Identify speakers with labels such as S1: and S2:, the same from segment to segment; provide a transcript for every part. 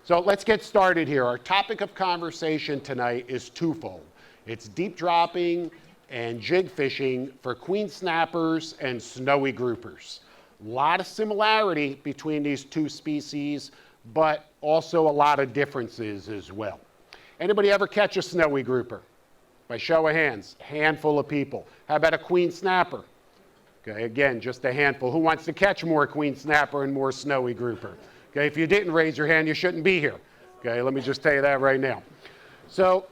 S1: So let's get started here. Our topic of conversation tonight is twofold. It's deep dropping and jig fishing for queen snappers and snowy groupers. A lot of similarity between these two species, but also a lot of differences as well. Anybody ever catch a snowy grouper? By show of hands, handful of people. How about a queen snapper? Okay, again, just a handful. Who wants to catch more queen snapper and more snowy grouper? Okay, if you didn't raise your hand, you shouldn't be here. Okay, let me just tell you that right now. So,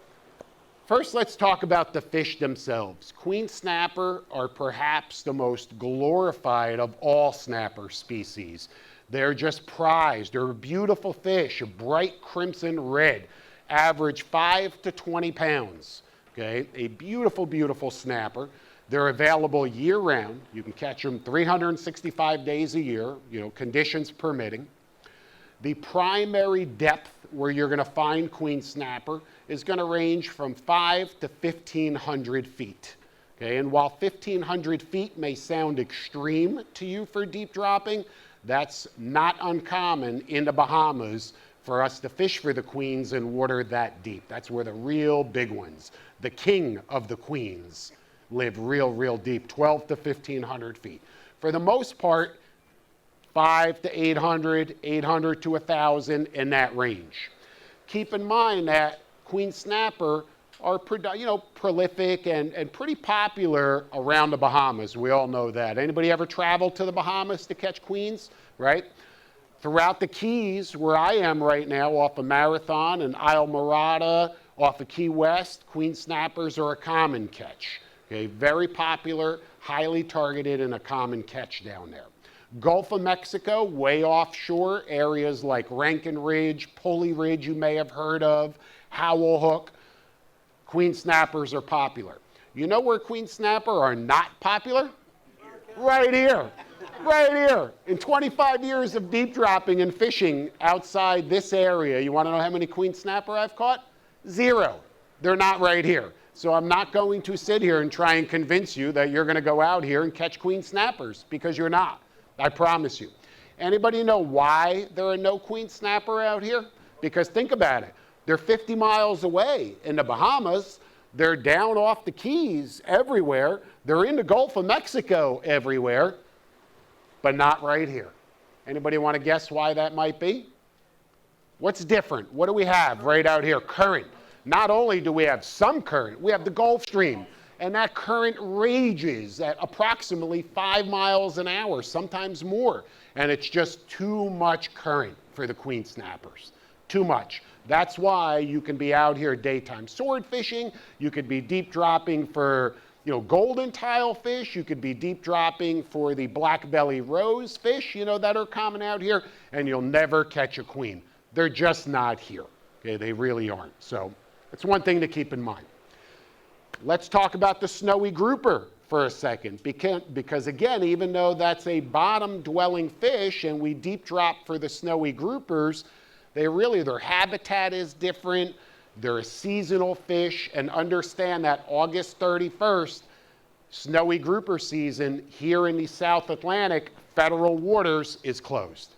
S1: first let's talk about the fish themselves. Queen snapper are perhaps the most glorified of all snapper species. They're just prized. They're a beautiful fish, a bright crimson red, average 5 to 20 pounds. Okay, a beautiful, beautiful snapper. They're available year-round. You can catch them 365 days a year, conditions permitting. The primary depth where you're going to find queen snapper is going to range from 5 to 1,500 feet. Okay, and while 1,500 feet may sound extreme to you for deep dropping, that's not uncommon in the Bahamas for us to fish for the queens in water that deep. That's where the real big ones, the king of the queens, live real deep, 12 to 1,500 feet. For the most part, 5 to 800, 800 to 1,000 in that range. Keep in mind that queen snapper are prolific and pretty popular around the Bahamas. We all know that. Anybody ever travel to the Bahamas to catch queens, right? Throughout the Keys, where I am right now, off of Marathon and Isle Morada, off of Key West, queen snappers are a common catch. Okay, very popular, highly targeted, and a common catch down there. Gulf of Mexico, way offshore, areas like Rankin Ridge, Pulley Ridge you may have heard of, Howell Hook, queen snappers are popular. You know where queen snapper are not popular? Right here, right here. In 25 years of deep dropping and fishing outside this area, you want to know how many queen snapper I've caught? 0. They're not right here. So I'm not going to sit here and try and convince you that you're going to go out here and catch queen snappers, because you're not. I promise you. Anybody know why there are no queen snapper out here? Because think about it. They're 50 miles away in the Bahamas. They're down off the Keys everywhere. They're in the Gulf of Mexico everywhere, but not right here. Anybody want to guess why that might be? What's different? What do we have right out here? Current. Not only do we have some current, we have the Gulf Stream. And that current rages at approximately 5 miles an hour, sometimes more. And it's just too much current for the queen snappers. Too much. That's why you can be out here daytime sword fishing. You could be deep dropping for golden tile fish. You could be deep dropping for the black belly rose fish, that are common out here. And you'll never catch a queen. They're just not here. Okay, they really aren't. So that's one thing to keep in mind. Let's talk about the snowy grouper for a second, because again, even though that's a bottom-dwelling fish and we deep drop for the snowy groupers, their habitat is different. They're a seasonal fish, and understand that August 31st, snowy grouper season here in the South Atlantic, federal waters, is closed.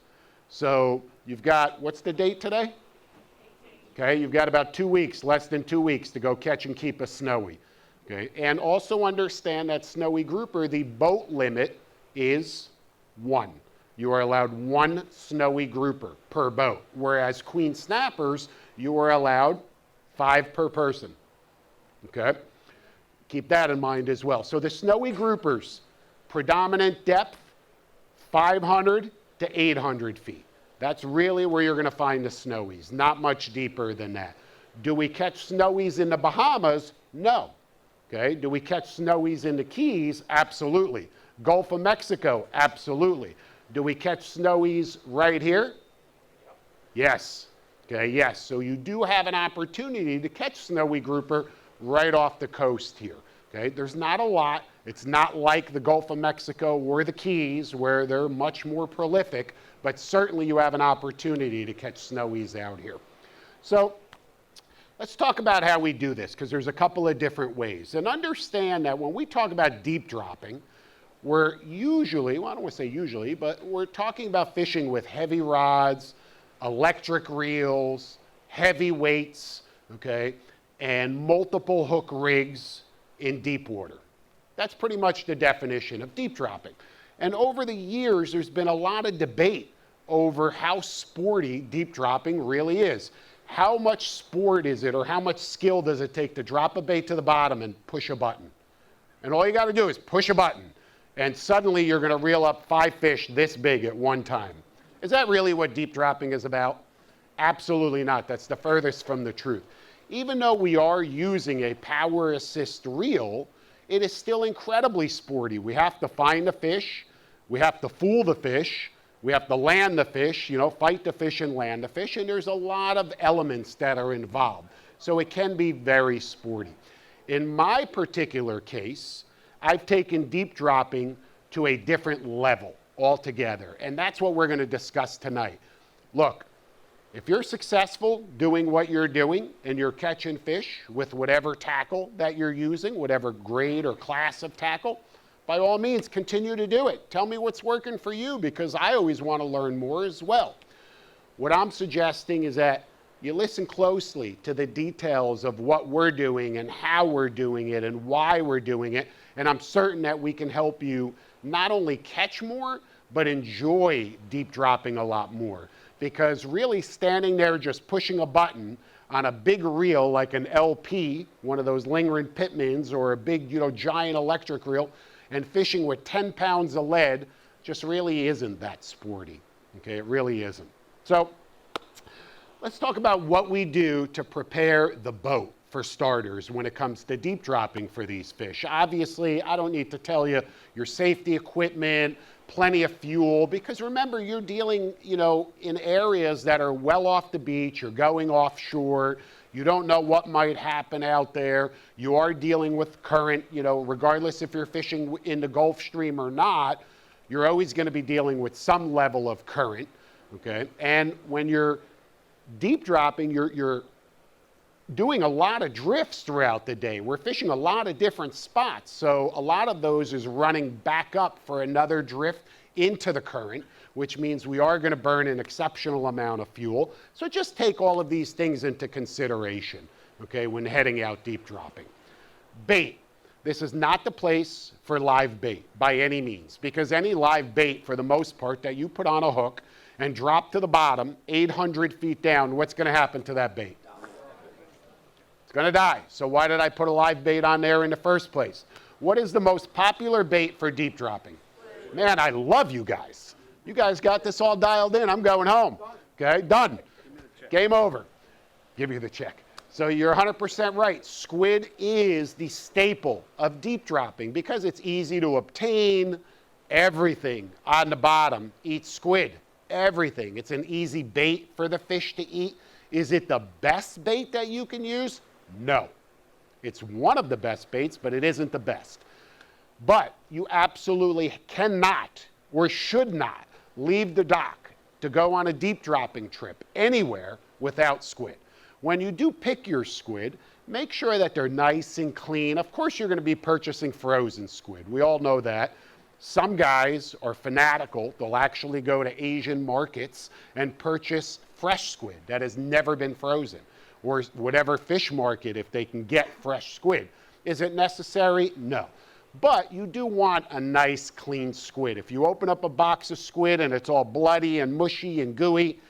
S1: So you've got, what's the date today? Okay, you've got about 2 weeks, less than 2 weeks to go catch and keep a snowy. Okay, and also understand that snowy grouper, the boat limit is 1. You are allowed 1 snowy grouper per boat, whereas queen snappers, you are allowed 5 per person. Okay, keep that in mind as well. So the snowy groupers, predominant depth, 500 to 800 feet. That's really where you're going to find the snowies, not much deeper than that. Do we catch snowies in the Bahamas? No. Okay, do we catch snowies in the Keys? Absolutely. Gulf of Mexico? Absolutely. Do we catch snowies right here? Yes. Okay, yes. So you do have an opportunity to catch snowy grouper right off the coast here. Okay, there's not a lot. It's not like the Gulf of Mexico or the Keys where they're much more prolific, but certainly you have an opportunity to catch snowies out here. So let's talk about how we do this, because there's a couple of different ways. And understand that when we talk about deep dropping, we're usually, well, I don't want to say usually, but we're talking about fishing with heavy rods, electric reels, heavy weights, okay, and multiple hook rigs in deep water. That's pretty much the definition of deep dropping. And over the years, there's been a lot of debate over how sporty deep dropping really is. How much sport is it, or how much skill does it take to drop a bait to the bottom and push a button? And all you got to do is push a button, and suddenly you're going to reel up 5 fish this big at one time. Is that really what deep dropping is about? Absolutely not. That's the furthest from the truth. Even though we are using a power assist reel, it is still incredibly sporty. We have to find the fish, we have to fool the fish, we have to land the fish, fight the fish and land the fish, and there's a lot of elements that are involved. So it can be very sporty. In my particular case, I've taken deep dropping to a different level altogether, and that's what we're going to discuss tonight. Look, if you're successful doing what you're doing and you're catching fish with whatever tackle that you're using, whatever grade or class of tackle, by all means, continue to do it. Tell me what's working for you, because I always want to learn more as well. What I'm suggesting is that you listen closely to the details of what we're doing and how we're doing it and why we're doing it, and I'm certain that we can help you not only catch more, but enjoy deep dropping a lot more. Because really standing there just pushing a button on a big reel like an LP, one of those Lingren Pitmans, or a big, giant electric reel, and fishing with 10 pounds of lead just really isn't that sporty. Okay, it really isn't. So let's talk about what we do to prepare the boat, for starters, when it comes to deep dropping for these fish. Obviously, I don't need to tell you your safety equipment, plenty of fuel, because remember, you're dealing, in areas that are well off the beach, you're going offshore, you don't know what might happen out there, you are dealing with current, regardless if you're fishing in the Gulf Stream or not, you're always going to be dealing with some level of current, okay? And when you're deep dropping, you're doing a lot of drifts throughout the day. We're fishing a lot of different spots, so a lot of those is running back up for another drift into the current, which means we are going to burn an exceptional amount of fuel. So just take all of these things into consideration, okay, when heading out deep dropping. Bait. This is not the place for live bait by any means, because any live bait, for the most part, that you put on a hook and drop to the bottom 800 feet down, what's going to happen to that bait? It's going to die. So why did I put a live bait on there in the first place? What is the most popular bait for deep dropping? Man, I love you guys. You guys got this all dialed in. I'm going home. Okay, done. Game over. Give you the check. So you're 100% right. Squid is the staple of deep dropping because it's easy to obtain. Everything on the bottom eats squid. Everything. It's an easy bait for the fish to eat. Is it the best bait that you can use? No. It's one of the best baits, but it isn't the best. But you absolutely cannot or should not leave the dock to go on a deep dropping trip anywhere without squid. When you do pick your squid, make sure that they're nice and clean. Of course, you're going to be purchasing frozen squid. We all know that. Some guys are fanatical. They'll actually go to Asian markets and purchase fresh squid that has never been frozen, or whatever fish market if they can get fresh squid. Is it necessary? No. But you do want a nice, clean squid. If you open up a box of squid and it's all bloody and mushy and gooey,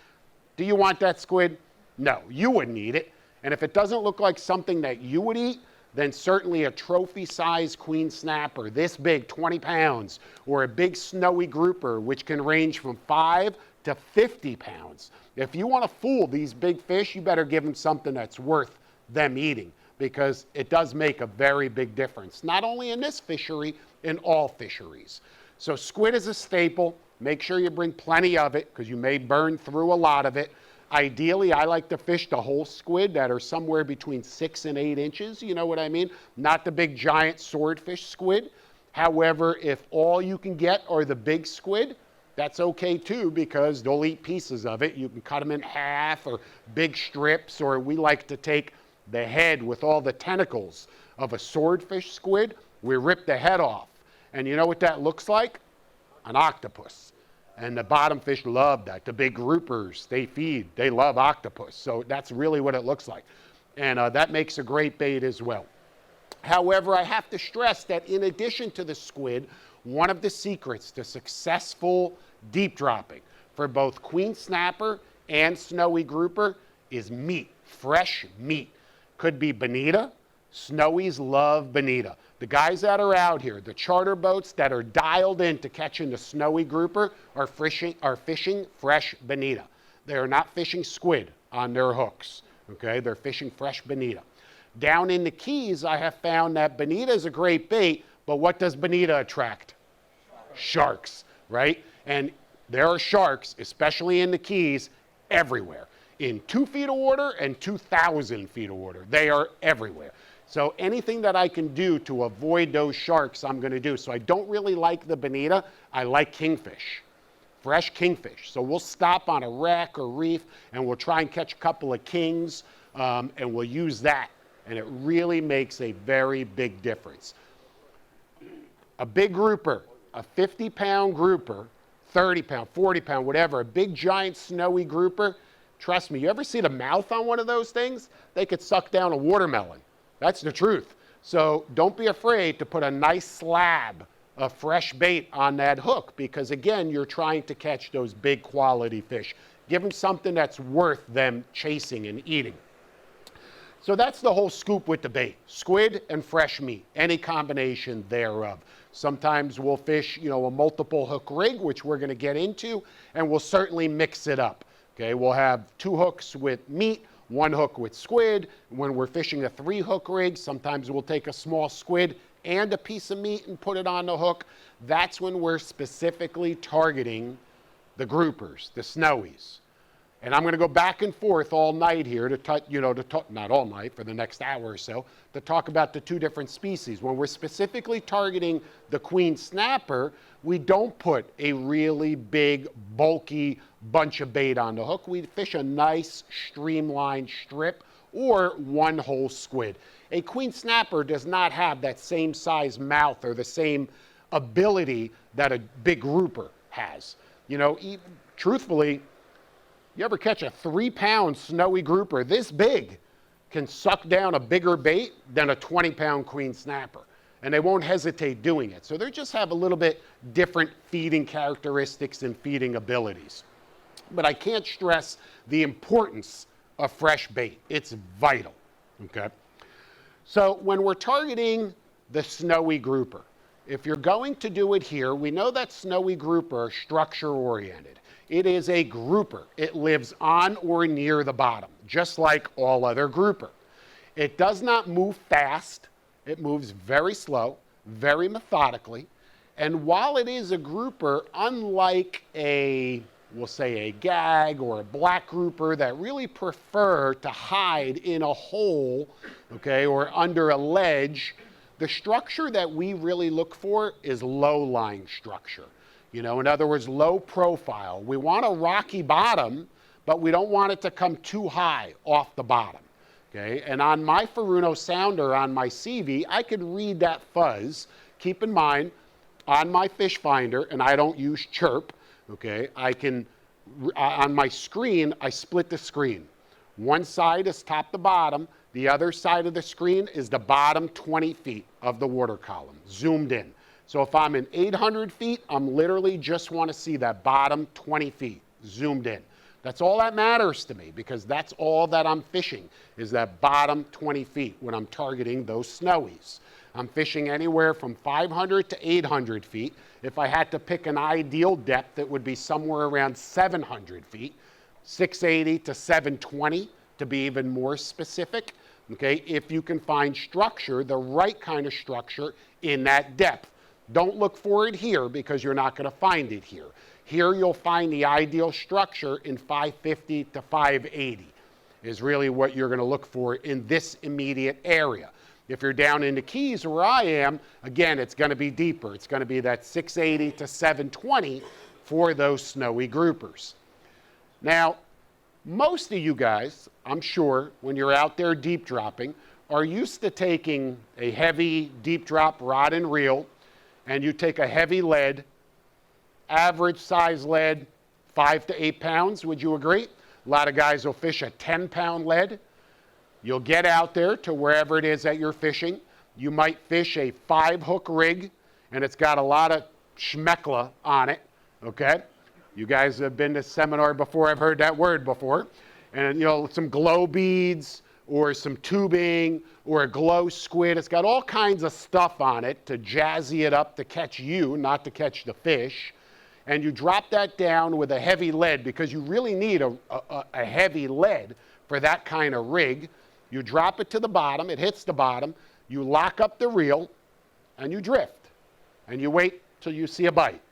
S1: do you want that squid? No, you wouldn't eat it. And if it doesn't look like something that you would eat, then certainly a trophy-sized queen snapper, this big, 20 pounds, or a big snowy grouper, which can range from 5 to 50 pounds. If you want to fool these big fish, you better give them something that's worth them eating, because it does make a very big difference, not only in this fishery, in all fisheries. So squid is a staple. Make sure you bring plenty of it, because you may burn through a lot of it. Ideally, I like to fish the whole squid that are somewhere between 6 and 8 inches, you know what I mean? Not the big giant swordfish squid. However, if all you can get are the big squid, that's okay too, because they'll eat pieces of it. You can cut them in half or big strips, or we like to take the head with all the tentacles of a swordfish squid. We rip the head off. And you know what that looks like? An octopus. And the bottom fish love that. The big groupers, they love octopus. So that's really what it looks like. And that makes a great bait as well. However, I have to stress that in addition to the squid, one of the secrets to successful deep dropping for both queen snapper and snowy grouper is meat, fresh meat. Could be bonita. Snowies love bonita. The guys that are out here, the charter boats that are dialed in to catching the snowy grouper are fishing fresh bonita. They are not fishing squid on their hooks, okay? They're fishing fresh bonita. Down in the Keys, I have found that bonita is a great bait, but what does bonita attract? Sharks, right? And there are sharks, especially in the Keys, everywhere. In 2 feet of water and 2,000 feet of water. They are everywhere. So anything that I can do to avoid those sharks, I'm going to do. So I don't really like the bonita. I like kingfish, fresh kingfish. So we'll stop on a wreck or reef, and we'll try and catch a couple of kings, and we'll use that. And it really makes a very big difference. A big grouper, a 50-pound grouper, 30-pound, 40-pound, whatever, a big giant snowy grouper, trust me, you ever see the mouth on one of those things? They could suck down a watermelon. That's the truth. So don't be afraid to put a nice slab of fresh bait on that hook because, again, you're trying to catch those big quality fish. Give them something that's worth them chasing and eating. So that's the whole scoop with the bait. Squid and fresh meat, any combination thereof. Sometimes we'll fish, a multiple hook rig, which we're going to get into, and we'll certainly mix it up. Okay, we'll have 2 hooks with meat, 1 hook with squid. When we're fishing a 3-hook rig, sometimes we'll take a small squid and a piece of meat and put it on the hook. That's when we're specifically targeting the groupers, the snowies. And I'm going to go back and forth all night here not all night, for the next hour or so, to talk about the 2 different species. When we're specifically targeting the queen snapper, we don't put a really big, bulky bunch of bait on the hook. We fish a nice streamlined strip or 1 whole squid. A queen snapper does not have that same size mouth or the same ability that a big grouper has. Truthfully, you ever catch a 3-pound snowy grouper this big can suck down a bigger bait than a 20-pound queen snapper. And they won't hesitate doing it. So they just have a little bit different feeding characteristics and feeding abilities. But I can't stress the importance of fresh bait. It's vital, okay? So when we're targeting the snowy grouper, if you're going to do it here, we know that snowy grouper are structure oriented. It is a grouper. It lives on or near the bottom, just like all other grouper. It does not move fast. It moves very slow, very methodically. And while it is a grouper, unlike we'll say a gag or a black grouper that really prefer to hide in a hole, okay, or under a ledge, the structure that we really look for is low-lying structure. In other words, low profile. We want a rocky bottom, but we don't want it to come too high off the bottom. Okay? And on my Furuno sounder, on my CV, I could read that fuzz. Keep in mind, on my fish finder, and I don't use chirp, okay, on my screen, I split the screen. One side is top to bottom. The other side of the screen is the bottom 20 feet of the water column, zoomed in. So if I'm in 800 feet, I'm literally just want to see that bottom 20 feet zoomed in. That's all that matters to me because that's all that I'm fishing is that bottom 20 feet when I'm targeting those snowies. I'm fishing anywhere from 500 to 800 feet. If I had to pick an ideal depth, it would be somewhere around 700 feet, 680 to 720 to be even more specific. Okay, if you can find structure, the right kind of structure in that depth. Don't look for it here because you're not going to find it here. Here you'll find the ideal structure in 550 to 580 is really what you're going to look for in this immediate area. If you're down in the Keys where I am, again, it's going to be deeper. It's going to be that 680 to 720 for those snowy groupers. Now, most of you guys, I'm sure, when you're out there deep dropping, are used to taking a heavy deep drop rod and reel, and you take a heavy lead Average size lead, 5 to 8 pounds, would you agree? A lot of guys will fish a 10-pound lead. You'll get out there to wherever it is that you're fishing. You might fish a 5-hook rig, and it's got a lot of schmeckla on it, okay? You guys have been to seminar before, I've heard that word before. And, some glow beads or some tubing or a glow squid. It's got all kinds of stuff on it to jazzy it up to catch you, not to catch the fish. And you drop that down with a heavy lead because you really need a heavy lead for that kind of rig. You drop it to the bottom, it hits the bottom, you lock up the reel, and you drift. And you wait till you see a bite.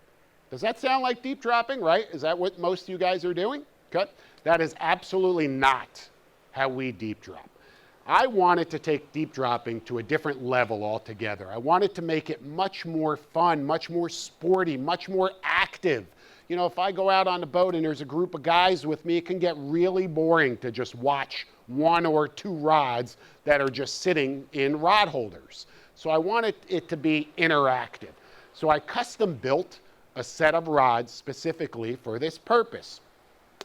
S1: Does that sound like deep dropping, right? Is that what most of you guys are doing? Okay. That is absolutely not how we deep drop. I wanted to take deep dropping to a different level altogether. I wanted to make it much more fun, much more sporty, much more active. If I go out on the boat and there's a group of guys with me, it can get really boring to just watch 1 or 2 rods that are just sitting in rod holders. So I wanted it to be interactive. So I custom built a set of rods specifically for this purpose.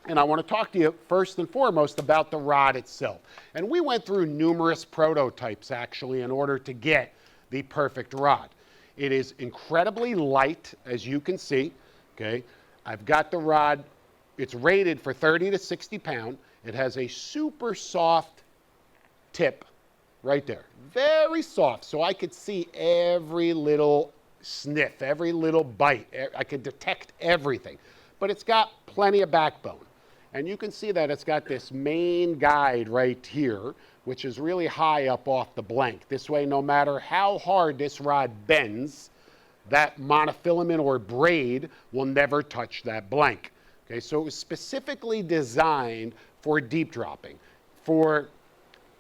S1: And I want to talk to you first and foremost about the rod itself. And we went through numerous prototypes actually in order to get the perfect rod. It is incredibly light, as you can see, okay? I've got the rod, it's rated for 30 to 60 pound. It has a super soft tip right there. Very soft, so I could see every little sniff, every little bite. I could detect everything. But it's got plenty of backbone. And you can see that it's got this main guide right here, which is really high up off the blank. This way, no matter how hard this rod bends, that monofilament or braid will never touch that blank. Okay, so it was specifically designed for deep dropping, for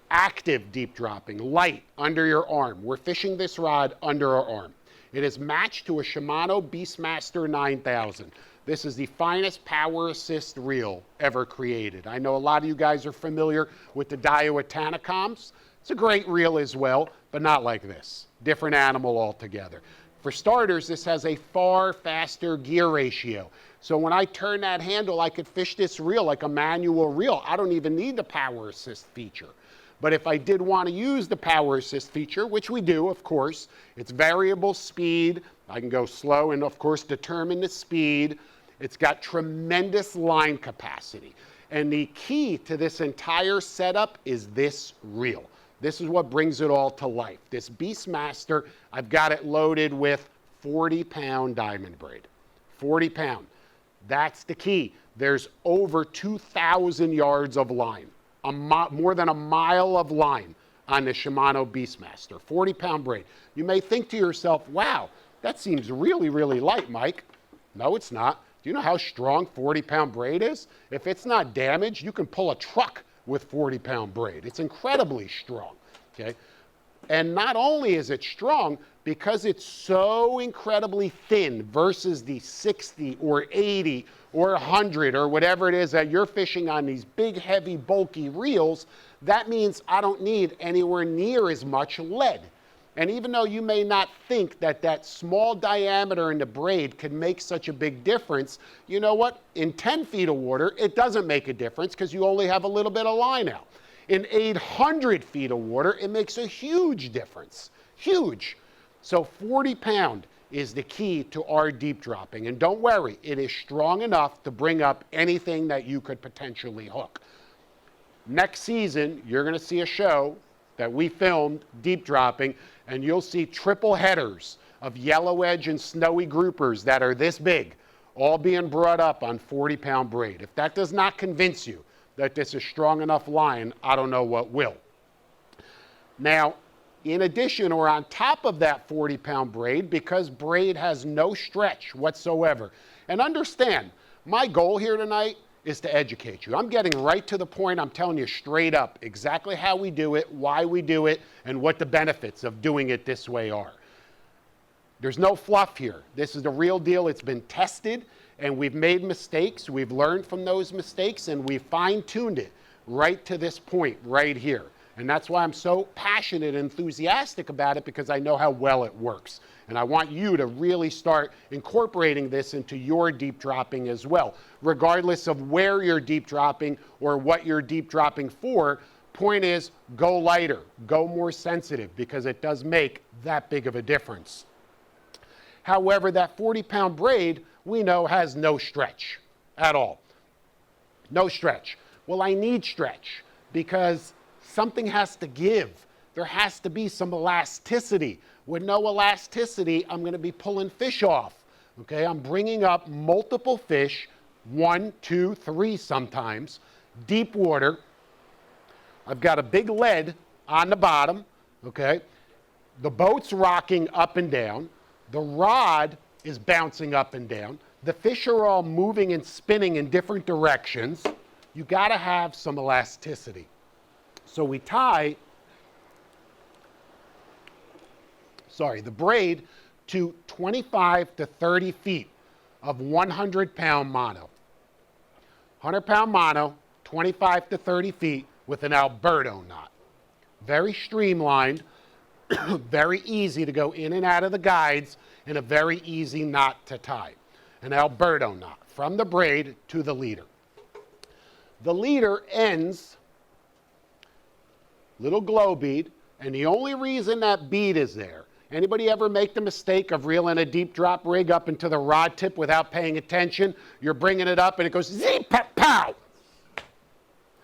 S1: active deep dropping, light under your arm. We're fishing this rod under our arm. It is matched to a Shimano Beastmaster 9000. This is the finest power assist reel ever created. I know a lot of you guys are familiar with the Daiwa Tanacoms. It's a great reel as well, but not like this. Different animal altogether. For starters, this has a far faster gear ratio. So when I turn that handle, I could fish this reel like a manual reel. I don't even need the power assist feature. But if I did want to use the power assist feature, which we do, of course, it's variable speed. I can go slow and, of course, determine the speed. It's got tremendous line capacity. And the key to this entire setup is this reel. This is what brings it all to life. This Beastmaster, I've got it loaded with 40-pound diamond braid. 40 pound. That's the key. There's over 2,000 yards of line. More than a mile of line on the Shimano Beastmaster, 40-pound braid. You may think to yourself, wow, that seems really, really light, Mike. No, it's not. Do you know how strong 40-pound braid is? If it's not damaged, you can pull a truck with 40-pound braid. It's incredibly strong, okay? And not only is it strong, because it's so incredibly thin versus the 60 or 80 or 100 or whatever it is that you're fishing on these big, heavy, bulky reels, that means I don't need anywhere near as much lead. And even though you may not think that that small diameter in the braid can make such a big difference, you know what? In 10 feet of water, it doesn't make a difference because you only have a little bit of line out. In 800 feet of water, it makes a huge difference. Huge. So 40 pound is the key to our deep dropping. And don't worry, it is strong enough to bring up anything that you could potentially hook. Next season, you're going to see a show that we filmed deep dropping, and you'll see triple headers of yellow edge and snowy groupers that are this big, all being brought up on 40-pound braid. If that does not convince you that this is strong enough line, I don't know what will. Now, in addition or on top of that 40-pound braid, because braid has no stretch whatsoever, and understand, my goal here tonight is to educate you. I'm getting right to the point. I'm telling you straight up exactly how we do it, why we do it, and what the benefits of doing it this way are. There's no fluff here. This is the real deal. It's been tested, and we've made mistakes. We've learned from those mistakes, and we've fine-tuned it right to this point right here. And that's why I'm so passionate and enthusiastic about it, because I know how well it works. And I want you to really start incorporating this into your deep dropping as well. Regardless of where you're deep dropping or what you're deep dropping for, point is go lighter, go more sensitive, because it does make that big of a difference. However, that 40-pound braid, we know, has no stretch at all. No stretch. Well, I need stretch because something has to give. There has to be some elasticity. With no elasticity, I'm going to be pulling fish off. Okay, I'm bringing up multiple fish, 1, 2, 3 sometimes, deep water. I've got a big lead on the bottom, okay? The boat's rocking up and down. The rod is bouncing up and down. The fish are all moving and spinning in different directions. You got to have some elasticity. So we tie, the braid to 25 to 30 feet of 100-pound mono. 100-pound mono, 25 to 30 feet with an Alberto knot. Very streamlined, very easy to go in and out of the guides, and a very easy knot to tie. An Alberto knot from the braid to the leader. The leader ends, little glow bead, and the only reason that bead is there, anybody ever make the mistake of reeling a deep drop rig up into the rod tip without paying attention? You're bringing it up and it goes zee pow,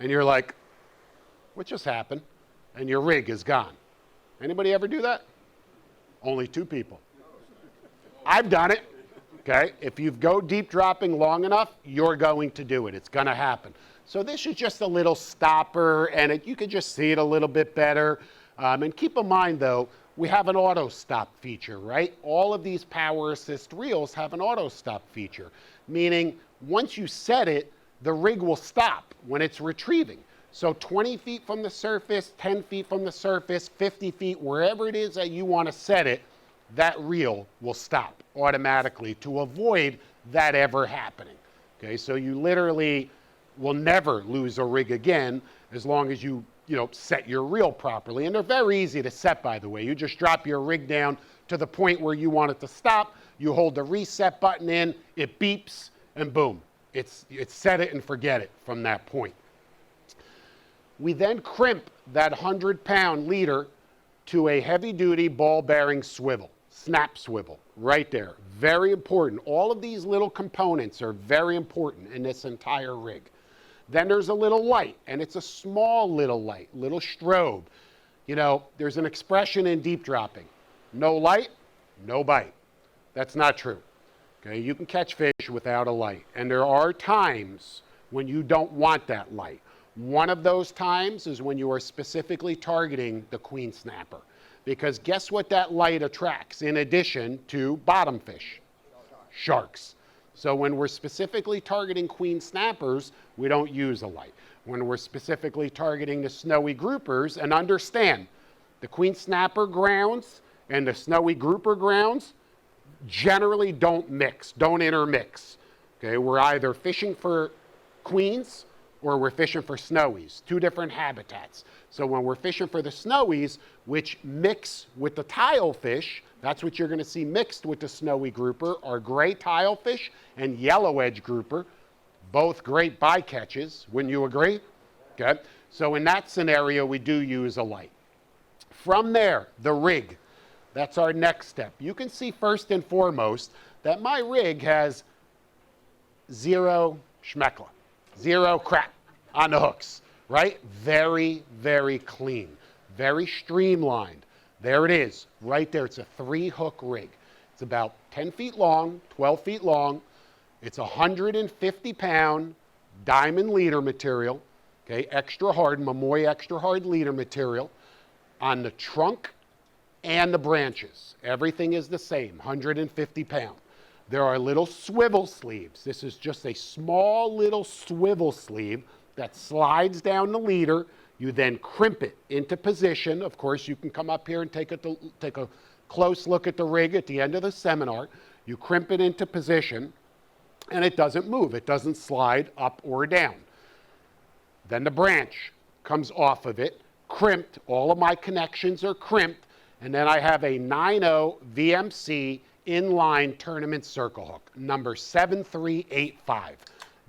S1: and you're like, what just happened? And your rig is gone. Anybody ever do that? Only 2 people. I've done it. Okay, if you go deep dropping long enough, you're going to do it. It's going to happen. So this is just a little stopper, and you can just see it a little bit better. And keep in mind, though, we have an auto stop feature, right? All of these power assist reels have an auto stop feature, meaning once you set it, the rig will stop when it's retrieving. So 20 feet from the surface, 10 feet from the surface, 50 feet, wherever it is that you want to set it, that reel will stop automatically to avoid that ever happening. Okay, so you literally will never lose a rig again as long as you set your reel properly. And they're very easy to set, by the way. You just drop your rig down to the point where you want it to stop. You hold the reset button in, it beeps, and boom. It's set it and forget it from that point. We then crimp that 100-pound leader to a heavy-duty ball-bearing swivel, snap swivel, right there. Very important. All of these little components are very important in this entire rig. Then there's a little light, and it's a small little light, little strobe. There's an expression in deep dropping. No light, no bite. That's not true. Okay, you can catch fish without a light, and there are times when you don't want that light. One of those times is when you are specifically targeting the queen snapper, because guess what that light attracts in addition to bottom fish? Sharks. So when we're specifically targeting queen snappers, we don't use a light. When we're specifically targeting the snowy groupers, and understand, the queen snapper grounds and the snowy grouper grounds generally don't mix, don't intermix. Okay, we're either fishing for queens or we're fishing for snowies, 2 different habitats. So when we're fishing for the snowies, which mix with the tile fish, that's what you're going to see mixed with the snowy grouper, are gray tile fish and yellow edge grouper, both great bycatches. Wouldn't you agree? Okay. So in that scenario, we do use a light. From there, the rig. That's our next step. You can see first and foremost that my rig has 0 schmeckla, 0 crap on the hooks, right? Very, very clean, very streamlined. There it is, right there. It's a 3-hook rig. It's about 10 feet long, 12 feet long. It's 150-pound diamond leader material, okay, extra hard, Mamoy extra hard leader material on the trunk and the branches. Everything is the same, 150 pound. There are little swivel sleeves. This is just a small little swivel sleeve that slides down the leader. You then crimp it into position. Of course, you can come up here and take a close look at the rig at the end of the seminar. You crimp it into position, and it doesn't move. It doesn't slide up or down. Then the branch comes off of it, crimped. All of my connections are crimped, And then I have a 9.0 VMC inline tournament circle hook, number 7385.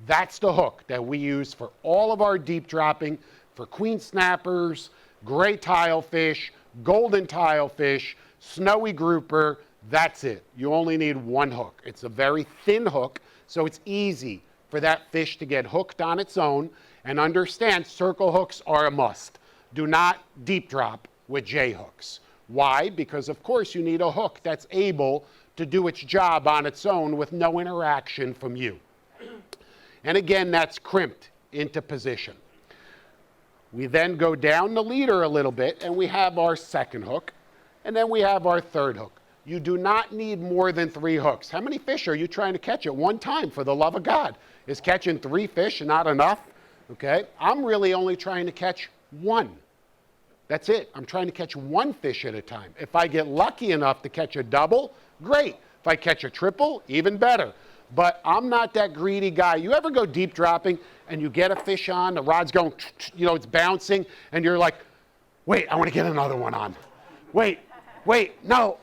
S1: That's the hook that we use for all of our deep dropping, for queen snappers, gray tilefish, golden tilefish, snowy grouper. That's it. You only need one hook. It's a very thin hook, so it's easy for that fish to get hooked on its own. And understand, circle hooks are a must. Do not deep drop with J hooks. Why? Because of course you need a hook that's able to do its job on its own with no interaction from you. And again, that's crimped into position. We then go down the leader a little bit and we have our second hook, and then we have our third hook. You do not need more than 3 hooks. How many fish are you trying to catch at one time, for the love of God? Is catching 3 fish not enough? Okay, I'm really only trying to catch 1. That's it. I'm trying to catch 1 fish at a time. If I get lucky enough to catch a double, great. If I catch a triple, even better. But I'm not that greedy guy. You ever go deep dropping and you get a fish on, the rod's going, it's bouncing, and you're like, wait, I want to get another one on. Wait, no,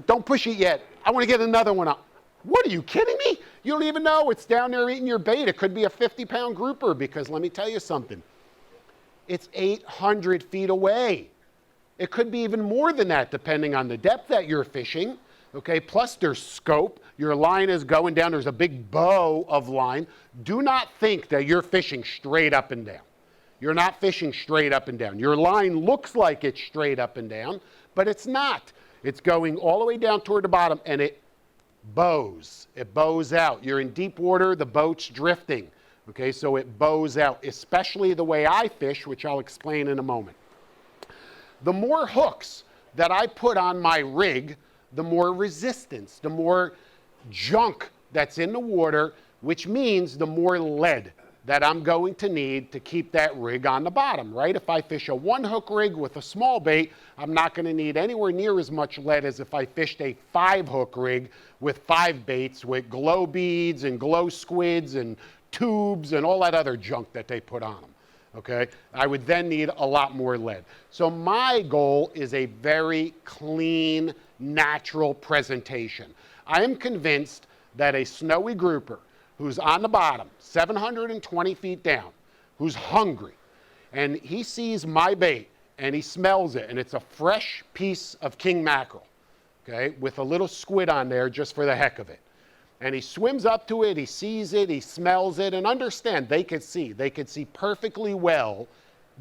S1: don't push it yet. I want to get another one on. What, are you kidding me? You don't even know it's down there eating your bait. It could be a 50-pound grouper, because let me tell you something. It's 800 feet away. It could be even more than that, depending on the depth that you're fishing. Okay, plus there's scope. Your line is going down. There's a big bow of line. Do not think that you're fishing straight up and down. You're not fishing straight up and down. Your line looks like it's straight up and down, but it's not. It's going all the way down toward the bottom, and it bows. It bows out. You're in deep water, the boat's drifting. Okay, so it bows out, especially the way I fish, which I'll explain in a moment. The more hooks that I put on my rig, the more resistance, the more junk that's in the water, which means the more lead that I'm going to need to keep that rig on the bottom, right? If I fish a 1-hook rig with a small bait, I'm not going to need anywhere near as much lead as if I fished a 5-hook rig with 5 baits with glow beads and glow squids and tubes and all that other junk that they put on them. Okay, I would then need a lot more lead. So my goal is a very clean, natural presentation. I am convinced that a snowy grouper who's on the bottom, 720 feet down, who's hungry, and he sees my bait and he smells it, and it's a fresh piece of king mackerel, okay, with a little squid on there just for the heck of it. And he swims up to it, he sees it, he smells it, and understand, they could see perfectly well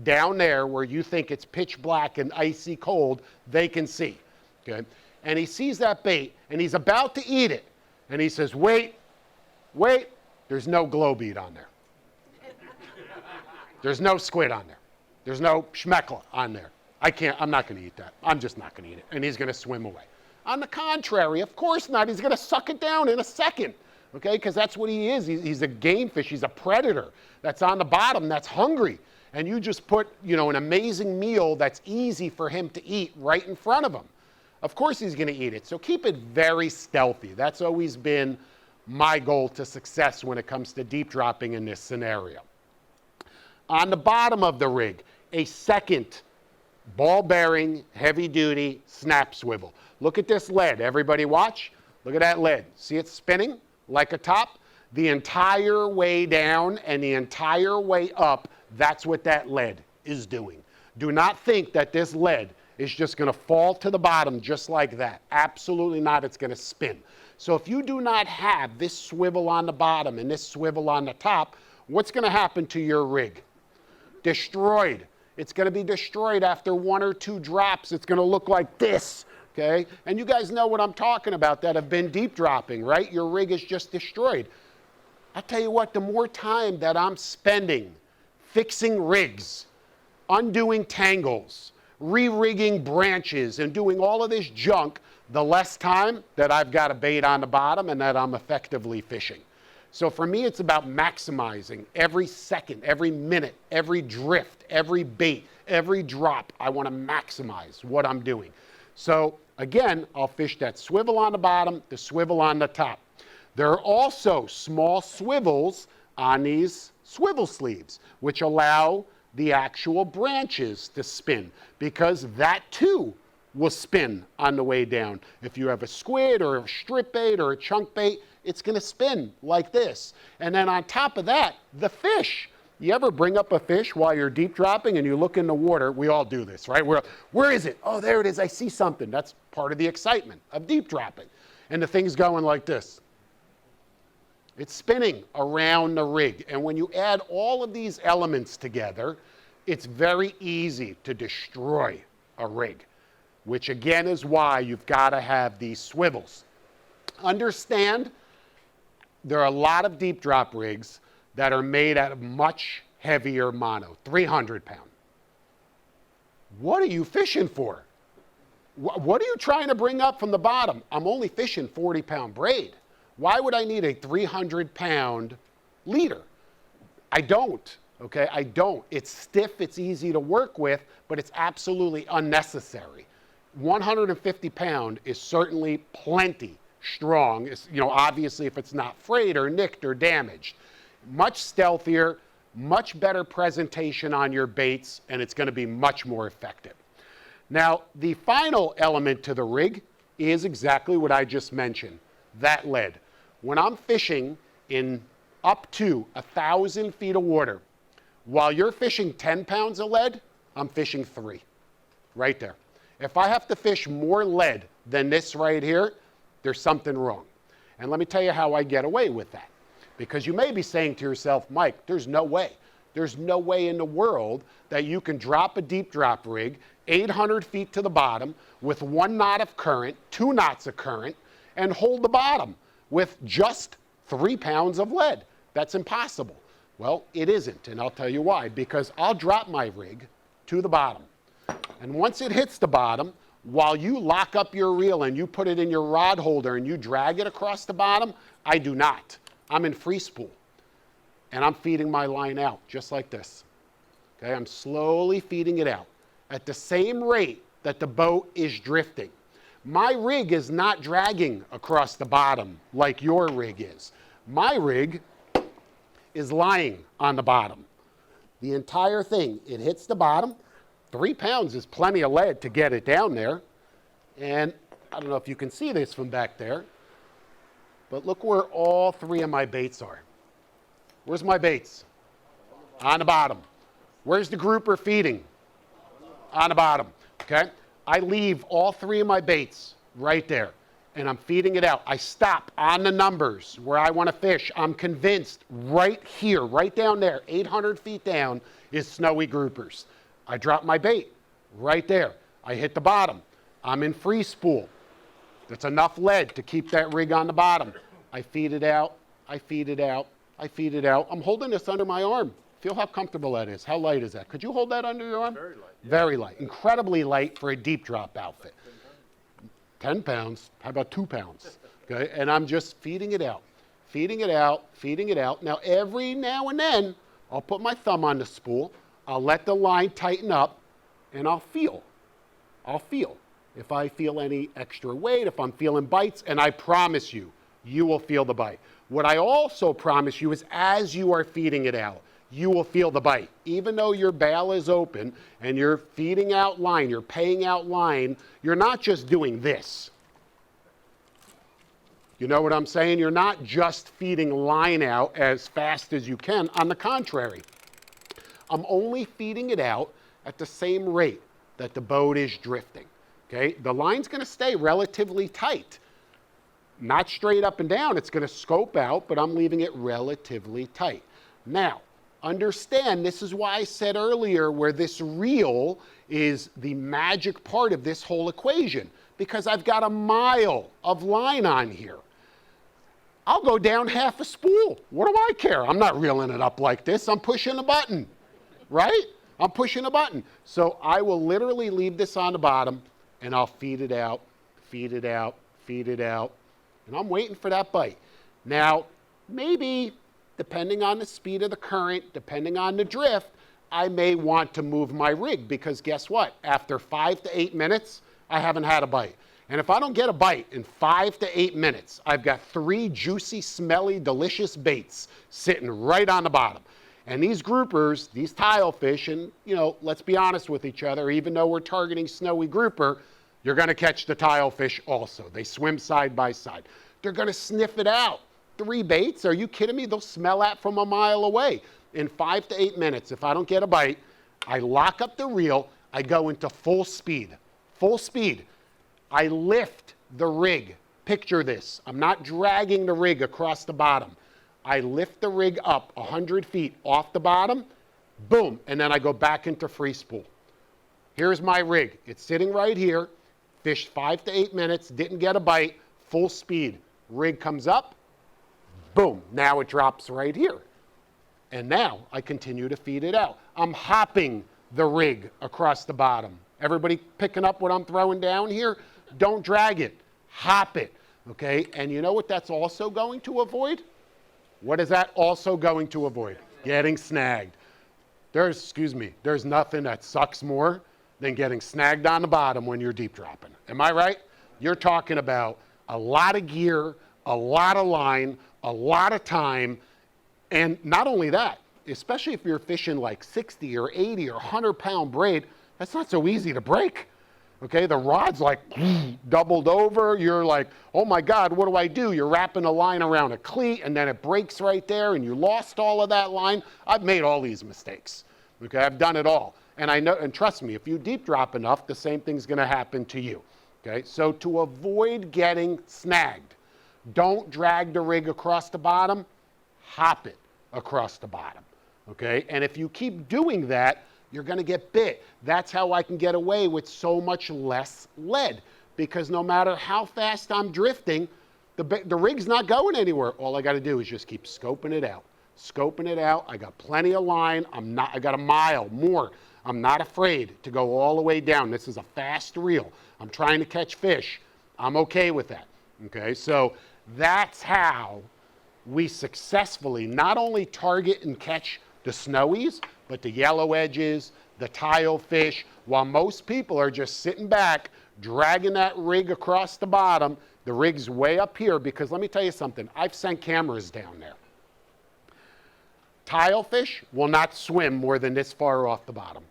S1: down there where you think it's pitch black and icy cold, they can see, okay? And he sees that bait, and he's about to eat it, and he says, wait, there's no glow bead on there. There's no squid on there. There's no schmeckle on there. I'm not gonna eat that. I'm just not gonna eat it. And he's gonna swim away. On the contrary, of course not. He's going to suck it down in a second, okay? Because that's what he is. He's a game fish. He's a predator that's on the bottom, that's hungry. And you just put, an amazing meal that's easy for him to eat right in front of him. Of course he's going to eat it. So keep it very stealthy. That's always been my goal to success when it comes to deep dropping in this scenario. On the bottom of the rig, a second ball-bearing, heavy-duty snap swivel. Look at this lead. Everybody watch. Look at that lead. See it spinning like a top? The entire way down and the entire way up, that's what that lead is doing. Do not think that this lead is just going to fall to the bottom just like that. Absolutely not. It's going to spin. So if you do not have this swivel on the bottom and this swivel on the top, what's going to happen to your rig? Destroyed. It's going to be destroyed after 1 or 2 drops. It's going to look like this. Okay, and you guys know what I'm talking about that have been deep dropping, right? Your rig is just destroyed. I tell you what, the more time that I'm spending fixing rigs, undoing tangles, re-rigging branches, and doing all of this junk, the less time that I've got a bait on the bottom and that I'm effectively fishing. So for me, it's about maximizing every second, every minute, every drift, every bait, every drop. I want to maximize what I'm doing. So again, I'll fish that swivel on the bottom, the swivel on the top. There are also small swivels on these swivel sleeves, which allow the actual branches to spin, because that too will spin on the way down. If you have a squid or a strip bait or a chunk bait, it's going to spin like this. And then on top of that, the fish. You ever bring up a fish while you're deep dropping and you look in the water? We all do this, right? Where is it? Oh, there it is. I see something. That's part of the excitement of deep dropping. And the thing's going like this. It's spinning around the rig. And when you add all of these elements together, it's very easy to destroy a rig, which again is why you've got to have these swivels. Understand, there are a lot of deep drop rigs that are made out of much heavier mono, 300 pound. What are you fishing for? What are you trying to bring up from the bottom? I'm only fishing 40 pound braid. Why would I need a 300 pound leader? I don't, okay? I don't. It's stiff, it's easy to work with, but it's absolutely unnecessary. 150 pound is certainly plenty strong. It's, obviously if it's not frayed or nicked or damaged. Much stealthier, much better presentation on your baits, and it's going to be much more effective. Now, the final element to the rig is exactly what I just mentioned, that lead. When I'm fishing in up to 1,000 feet of water, while you're fishing 10 pounds of lead, I'm fishing 3, right there. If I have to fish more lead than this right here, there's something wrong. And let me tell you how I get away with that. Because you may be saying to yourself, Mike, there's no way. There's no way in the world that you can drop a deep drop rig 800 feet to the bottom with 1 knot of current, 2 knots of current, and hold the bottom with just 3 pounds of lead. That's impossible. Well, it isn't, and I'll tell you why. Because I'll drop my rig to the bottom. And once it hits the bottom, while you lock up your reel and you put it in your rod holder and you drag it across the bottom, I do not. I'm in free spool, and I'm feeding my line out just like this. Okay, I'm slowly feeding it out at the same rate that the boat is drifting. My rig is not dragging across the bottom like your rig is. My rig is lying on the bottom. The entire thing, it hits the bottom. 3 pounds is plenty of lead to get it down there. And I don't know if you can see this from back there, but look where all 3 of my baits are. Where's my baits? On the bottom. Where's the grouper feeding? On the bottom, okay? I leave all 3 of my baits right there, and I'm feeding it out. I stop on the numbers where I want to fish. I'm convinced right here, right down there, 800 feet down, is snowy groupers. I drop my bait right there. I hit the bottom. I'm in free spool. That's enough lead to keep that rig on the bottom. I feed it out, I feed it out, I feed it out. I'm holding this under my arm. Feel how comfortable that is. How light is that? Could you hold that under your arm?
S2: Very light. Yeah.
S1: Very light. Incredibly light for a deep drop outfit. 10 pounds. How about 2 pounds? Okay, and I'm just feeding it out, feeding it out, feeding it out. Now, every now and then, I'll put my thumb on the spool. I'll let the line tighten up, and I'll feel. If I feel any extra weight, if I'm feeling bites, and I promise you, you will feel the bite. What I also promise you is as you are feeding it out, you will feel the bite. Even though your bail is open and you're feeding out line, you're paying out line, you're not just doing this. You know what I'm saying? You're not just feeding line out as fast as you can. On the contrary, I'm only feeding it out at the same rate that the boat is drifting. Okay? The line's going to stay relatively tight. Not straight up and down. It's going to scope out, but I'm leaving it relatively tight. Now, understand, this is why I said earlier where this reel is the magic part of this whole equation, because I've got a mile of line on here. I'll go down half a spool. What do I care? I'm not reeling it up like this. I'm pushing a button, right? I'm pushing a button. So I will literally leave this on the bottom, and I'll feed it out, feed it out, feed it out, and I'm waiting for that bite. Now, maybe depending on the speed of the current, depending on the drift, I may want to move my rig, because guess what? After 5 to 8 minutes, I haven't had a bite. And if I don't get a bite in 5 to 8 minutes, I've got 3 juicy, smelly, delicious baits sitting right on the bottom. And these groupers, these tile fish, and let's be honest with each other, even though we're targeting snowy grouper, You're going to catch the tilefish also. They swim side by side. They're going to sniff it out. 3 baits? Are you kidding me? They'll smell that from a mile away. In 5 to 8 minutes, if I don't get a bite, I lock up the reel. I go into full speed. Full speed. I lift the rig. Picture this. I'm not dragging the rig across the bottom. I lift the rig up 100 feet off the bottom. Boom. And then I go back into free spool. Here's my rig. It's sitting right here. Fished 5 to 8 minutes. Didn't get a bite. Full speed. Rig comes up. Boom. Now it drops right here. And now I continue to feed it out. I'm hopping the rig across the bottom. Everybody picking up what I'm throwing down here? Don't drag it. Hop it. Okay? And you know what that's also going to avoid? What is that also going to avoid? Getting snagged. There's nothing that sucks more than getting snagged on the bottom when you're deep dropping. Am I right? You're talking about a lot of gear, a lot of line, a lot of time, and not only that, especially if you're fishing like 60 or 80 or 100-pound braid, that's not so easy to break. Okay, the rod's like doubled over. You're like, oh my God, what do I do? You're wrapping a line around a cleat and then it breaks right there and you lost all of that line. I've made all these mistakes. Okay, I've done it all. And I know, and trust me, if you deep drop enough, the same thing's gonna happen to you. Okay, so to avoid getting snagged, don't drag the rig across the bottom, hop it across the bottom. Okay, and if you keep doing that, you're going to get bit. That's how I can get away with so much less lead, because no matter how fast I'm drifting, the rig's not going anywhere. All I got to do is just keep scoping it out. Scoping it out. I got plenty of line. I got a mile more. I'm not afraid to go all the way down. This is a fast reel. I'm trying to catch fish. I'm okay with that. Okay, so that's how we successfully not only target and catch the snowies, but the yellow edges, the tile fish, while most people are just sitting back, dragging that rig across the bottom. The rig's way up here because let me tell you something, I've sent cameras down there. Tile fish will not swim more than this far off the bottom,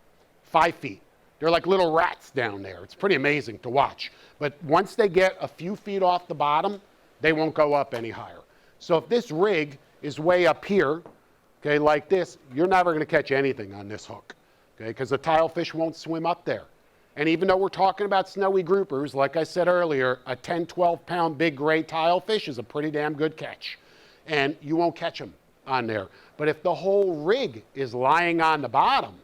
S1: 5 feet. They're like little rats down there. It's pretty amazing to watch. But once they get a few feet off the bottom, they won't go up any higher. So if this rig is way up here, okay, like this, you're never going to catch anything on this hook, okay, because the tile fish won't swim up there. And even though we're talking about snowy groupers, like I said earlier, a 10, 12-pound big gray tile fish is a pretty damn good catch. And you won't catch them on there. But if the whole rig is lying on the bottom,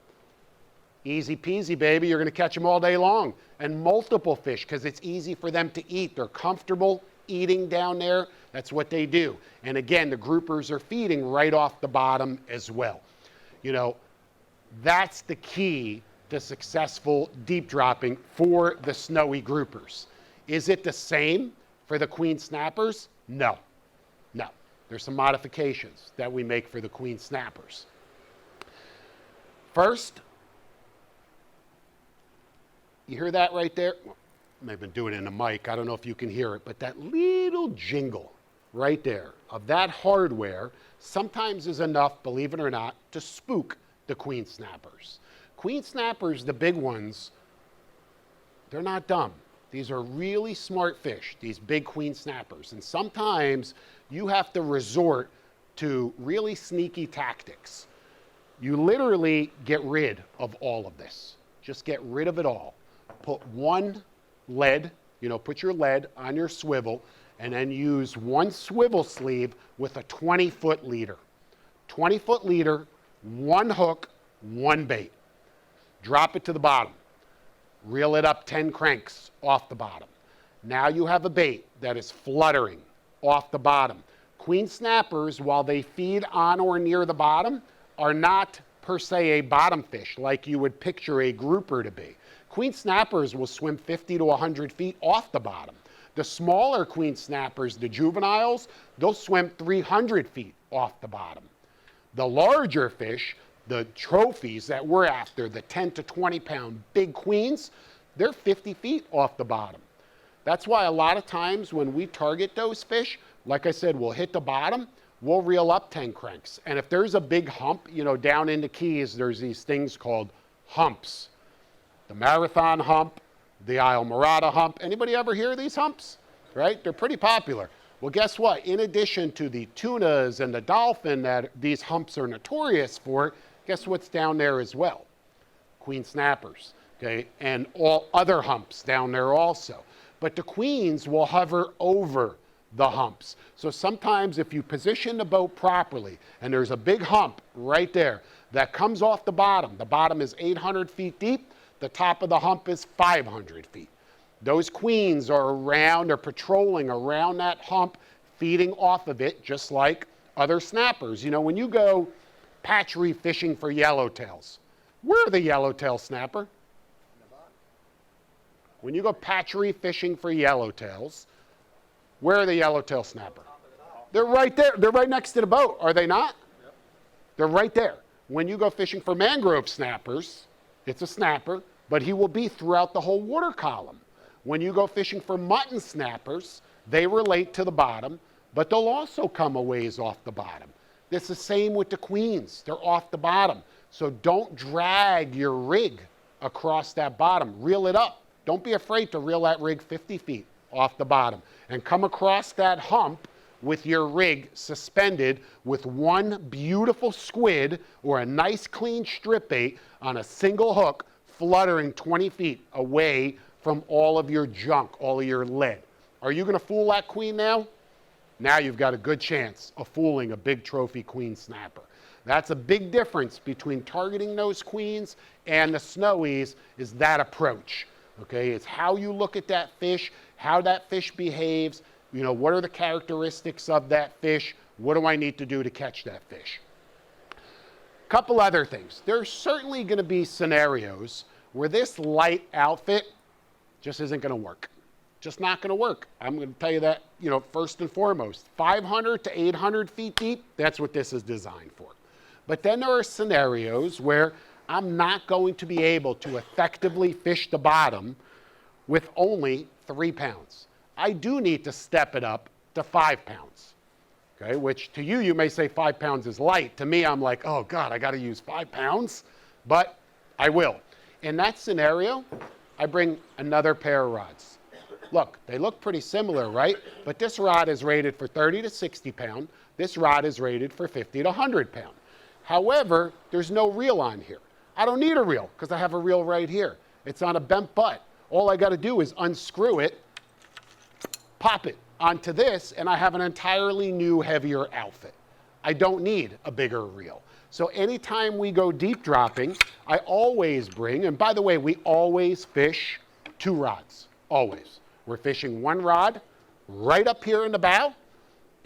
S1: easy peasy, baby, you're going to catch them all day long. And multiple fish, because it's easy for them to eat. They're comfortable eating down there. That's what they do. And again, the groupers are feeding right off the bottom as well. You know, that's the key to successful deep dropping for the snowy groupers. Is it the same for the queen snappers? No, no. There's some modifications that we make for the queen snappers. First, you hear that right there? Well, I've been doing it in the mic. I don't know if you can hear it, but that little jingle right there of that hardware sometimes is enough, believe it or not, to spook the queen snappers. Queen snappers, the big ones, they're not dumb. These are really smart fish, these big queen snappers. And sometimes you have to resort to really sneaky tactics. You literally get rid of all of this. Just get rid of it all. Put one lead, put your lead on your swivel, and then use one swivel sleeve with a 20-foot leader. 20-foot leader, one hook, one bait. Drop it to the bottom. Reel it up 10 cranks off the bottom. Now you have a bait that is fluttering off the bottom. Queen snappers, while they feed on or near the bottom, are not per se a bottom fish like you would picture a grouper to be. Queen snappers will swim 50 to 100 feet off the bottom. The smaller queen snappers, the juveniles, they'll swim 300 feet off the bottom. The larger fish, the trophies that we're after, the 10 to 20 pound big queens, they're 50 feet off the bottom. That's why a lot of times when we target those fish, like I said, we'll hit the bottom, we'll reel up 10 cranks. And if there's a big hump, down in the Keys, there's these things called humps. The marathon hump, the Islamorada hump. Anybody ever hear of these humps? Right? They're pretty popular. Well, guess what? In addition to the tunas and the dolphin that these humps are notorious for, guess what's down there as well? Queen snappers, okay? And all other humps down there also. But the queens will hover over the humps. So sometimes if you position the boat properly and there's a big hump right there that comes off the bottom is 800 feet deep, the top of the hump is 500 feet. Those queens are around, they're patrolling around that hump, feeding off of it, just like other snappers. You know, when you go patch reef fishing for yellowtails, where are the yellowtail snapper? When you go patch reef fishing for yellowtails, where are the yellowtail snapper? They're right there. They're right next to the boat, are they not? Yep. They're right there. When you go fishing for mangrove snappers, it's a snapper, but he will be throughout the whole water column. When you go fishing for mutton snappers, they relate to the bottom, but they'll also come a ways off the bottom. It's the same with the queens. They're off the bottom. So don't drag your rig across that bottom. Reel it up. Don't be afraid to reel that rig 50 feet off the bottom and come across that hump with your rig suspended with one beautiful squid or a nice clean strip bait on a single hook fluttering 20 feet away from all of your junk, all of your lead. Are you going to fool that queen now? Now you've got a good chance of fooling a big trophy queen snapper. That's a big difference between targeting those queens and the snowies, is that approach. Okay, it's how you look at that fish, how that fish behaves, you know, what are the characteristics of that fish, what do I need to do to catch that fish? Couple other things. There's certainly going to be scenarios where this light outfit just isn't going to work. Just not going to work. I'm going to tell you that, you know, first and foremost. 500 to 800 feet deep, that's what this is designed for. But then there are scenarios where I'm not going to be able to effectively fish the bottom with only 3 pounds. I do need to step it up to 5 pounds, okay? Which to you, you may say 5 pounds is light. To me, I'm like, oh God, I got to use 5 pounds, but I will. In that scenario, I bring another pair of rods. Look, they look pretty similar, right? But this rod is rated for 30 to 60 pound. This rod is rated for 50 to 100 pound. However, there's no reel on here. I don't need a reel because I have a reel right here. It's on a bent butt. All I got to do is unscrew it, pop it onto this, and I have an entirely new, heavier outfit. I don't need a bigger reel. So anytime we go deep dropping, I always bring, and by the way, we always fish 2 rods, always. We're fishing 1 rod right up here in the bow,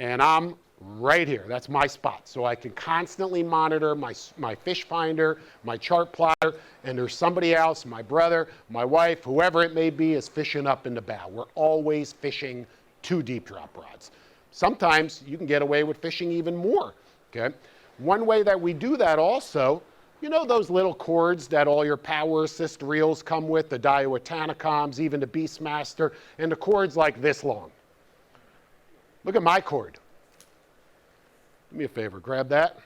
S1: and I'm right here. That's my spot. So I can constantly monitor my fish finder, my chart plotter, and there's somebody else, my brother, my wife, whoever it may be, is fishing up in the bow. We're always fishing 2 deep drop rods. Sometimes you can get away with fishing even more, okay? One way that we do that also, you know those little cords that all your power assist reels come with, the Daiwa Tanacoms, even the Beastmaster, and the cord's like this long. Look at my cord. Do me a favor, grab that.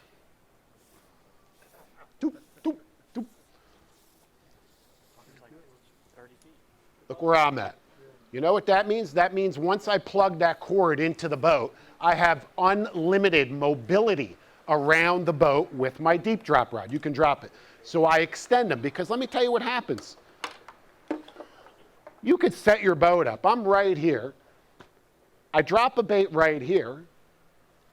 S1: Doop, doop, doop. Look where I'm at. You know what that means? That means once I plug that cord into the boat, I have unlimited mobility around the boat with my deep drop rod. You can drop it. So I extend them because let me tell you what happens. You could set your boat up. I'm right here. I drop a bait right here.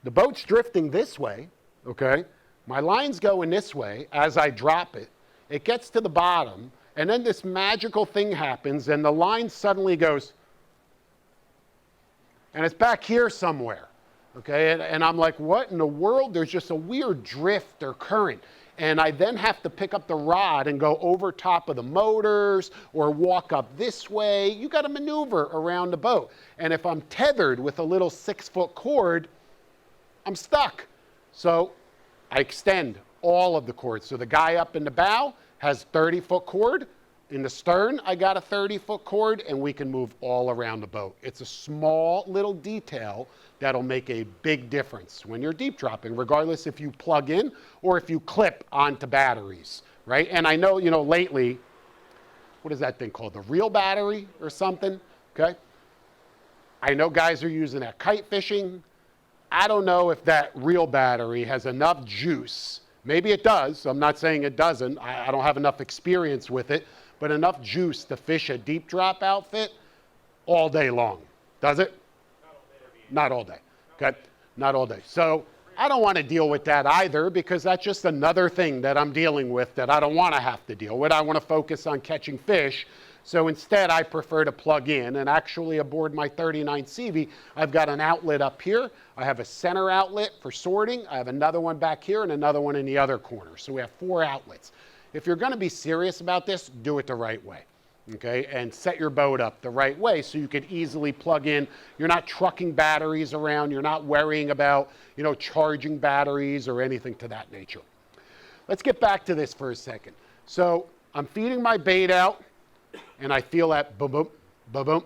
S1: The boat's drifting this way, okay? My line's going this way as I drop it. It gets to the bottom, and then this magical thing happens, and the line suddenly goes, and it's back here somewhere, okay? And I'm like, what in the world? There's just a weird drift or current. And I then have to pick up the rod and go over top of the motors or walk up this way. You got to maneuver around the boat. And if I'm tethered with a little 6-foot cord, I'm stuck. So I extend all of the cords. So the guy up in the bow has 30-foot cord. In the stern, I got a 30-foot cord, and we can move all around the boat. It's a small little detail that'll make a big difference when you're deep dropping, regardless if you plug in or if you clip onto batteries, right? And I know, you know, lately, what is that thing called? The reel battery or something, okay? I know guys are using that kite fishing. I don't know if that reel battery has enough juice. Maybe it does. I'm not saying it doesn't. I don't have enough experience with it, but enough juice to fish a deep drop outfit all day long. Does it? Not all day. Okay? Not all day. So I don't want to deal with that either, because that's just another thing that I'm dealing with that I don't want to have to deal with. I want to focus on catching fish. So instead, I prefer to plug in, and actually aboard my 39 CV, I've got an outlet up here. I have a center outlet for sorting. I have another one back here and another one in the other corner. So we have 4 outlets. If you're going to be serious about this, do it the right way, okay? And set your boat up the right way so you could easily plug in. You're not trucking batteries around. You're not worrying about, charging batteries or anything to that nature. Let's get back to this for a second. So I'm feeding my bait out, and I feel that boom, boom, boom, boom.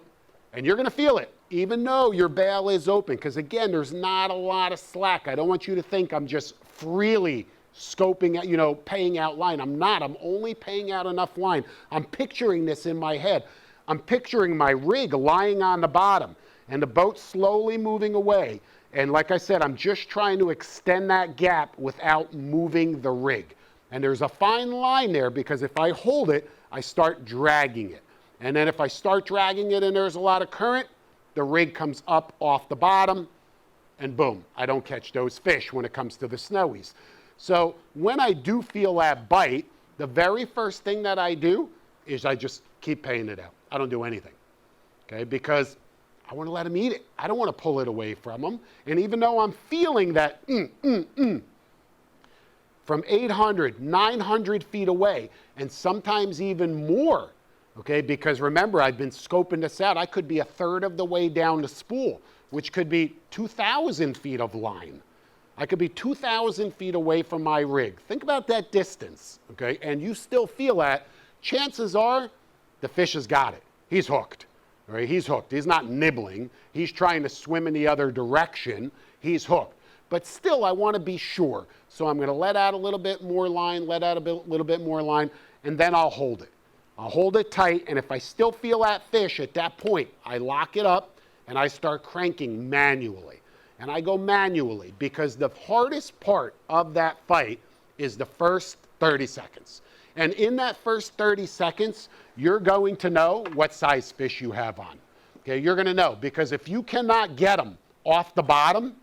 S1: And you're going to feel it, even though your bail is open, because again, there's not a lot of slack. I don't want you to think I'm just freely scoping out, paying out line. I'm not. I'm only paying out enough line. I'm picturing this in my head. I'm picturing my rig lying on the bottom and the boat slowly moving away. And like I said, I'm just trying to extend that gap without moving the rig. And there's a fine line there, because if I hold it, I start dragging it. And then if I start dragging it and there's a lot of current, the rig comes up off the bottom, and boom, I don't catch those fish when it comes to the snowies. So when I do feel that bite, the very first thing that I do is I just keep paying it out. I don't do anything, okay? Because I want to let him eat it. I don't want to pull it away from him. And even though I'm feeling that, from 800, 900 feet away, and sometimes even more, okay? Because remember, I've been scoping this out. I could be a third of the way down the spool, which could be 2,000 feet of line. I could be 2,000 feet away from my rig. Think about that distance, okay? And you still feel that. Chances are the fish has got it. He's hooked, all right? He's hooked. He's not nibbling. He's trying to swim in the other direction. He's hooked. But still, I want to be sure. So I'm going to let out a little bit more line, let out a little bit more line, and then I'll hold it. I'll hold it tight, and if I still feel that fish at that point, I lock it up and I start cranking manually. And I go manually because the hardest part of that fight is the first 30 seconds. And in that first 30 seconds, you're going to know what size fish you have on. Okay, you're going to know, because if you cannot get him off the bottom,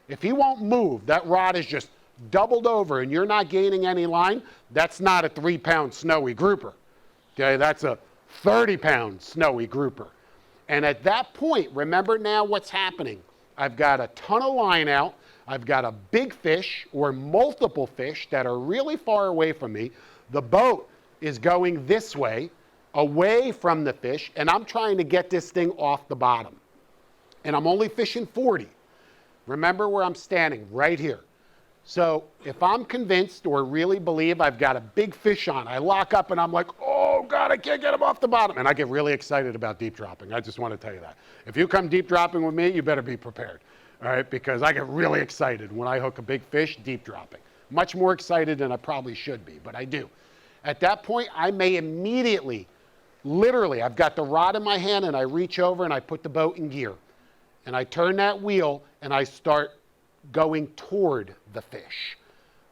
S1: if he won't move, that rod is just doubled over and you're not gaining any line, that's not a 3-pound snowy grouper. Okay, that's a 30-pound snowy grouper. And at that point, remember now what's happening. I've got a ton of line out. I've got a big fish or multiple fish that are really far away from me. The boat is going this way, away from the fish, and I'm trying to get this thing off the bottom. And I'm only fishing 40. Remember where I'm standing, right here. So if I'm convinced or really believe I've got a big fish on, I lock up and I'm like, oh God, I can't get him off the bottom. And I get really excited about deep dropping. I just want to tell you that. If you come deep dropping with me, you better be prepared, all right? Because I get really excited when I hook a big fish deep dropping. Much more excited than I probably should be, but I do. At that point, I may immediately, literally, I've got the rod in my hand and I reach over and I put the boat in gear. And I turn that wheel and I start going toward the fish.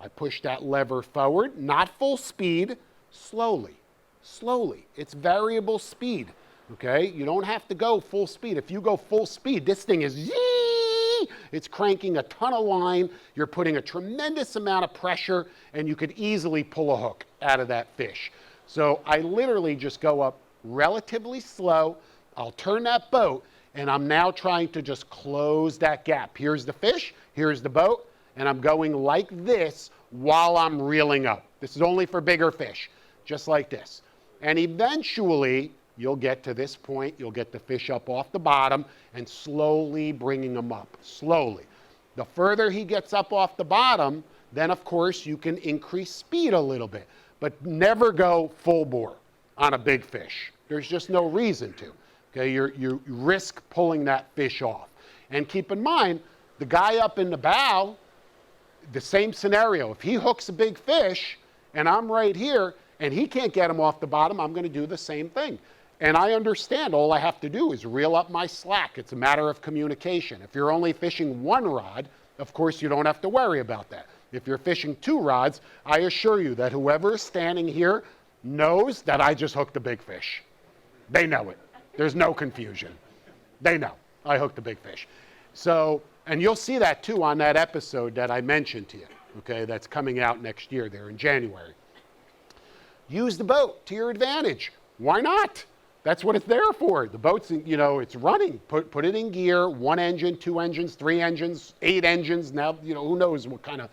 S1: I push that lever forward, not full speed, slowly, slowly. It's variable speed, okay? You don't have to go full speed. If you go full speed, this thing is yee! It's cranking a ton of line. You're putting a tremendous amount of pressure, and you could easily pull a hook out of that fish. So I literally just go up relatively slow. I'll turn that boat, and I'm now trying to just close that gap. Here's the fish, here's the boat, and I'm going like this while I'm reeling up. This is only for bigger fish, just like this. And eventually, you'll get to this point, you'll get the fish up off the bottom and slowly bringing him up, slowly. The further he gets up off the bottom, then of course you can increase speed a little bit, but never go full bore on a big fish. There's just no reason to. Okay, you risk pulling that fish off. And keep in mind, the guy up in the bow, the same scenario. If he hooks a big fish and I'm right here, and he can't get them off the bottom, I'm going to do the same thing. And I understand all I have to do is reel up my slack. It's a matter of communication. If you're only fishing one rod, of course you don't have to worry about that. If you're fishing two rods, I assure you that whoever is standing here knows that I just hooked a big fish. They know it. There's no confusion. They know I hooked a big fish. So, and you'll see that too on that episode that I mentioned to you, okay, that's coming out next year there in January. Use the boat to your advantage. Why not? That's what it's there for. The boat's, you know, it's running. Put it in gear, 1 engine, 2 engines, 3 engines, 8 engines. Now, you know, who knows what kind of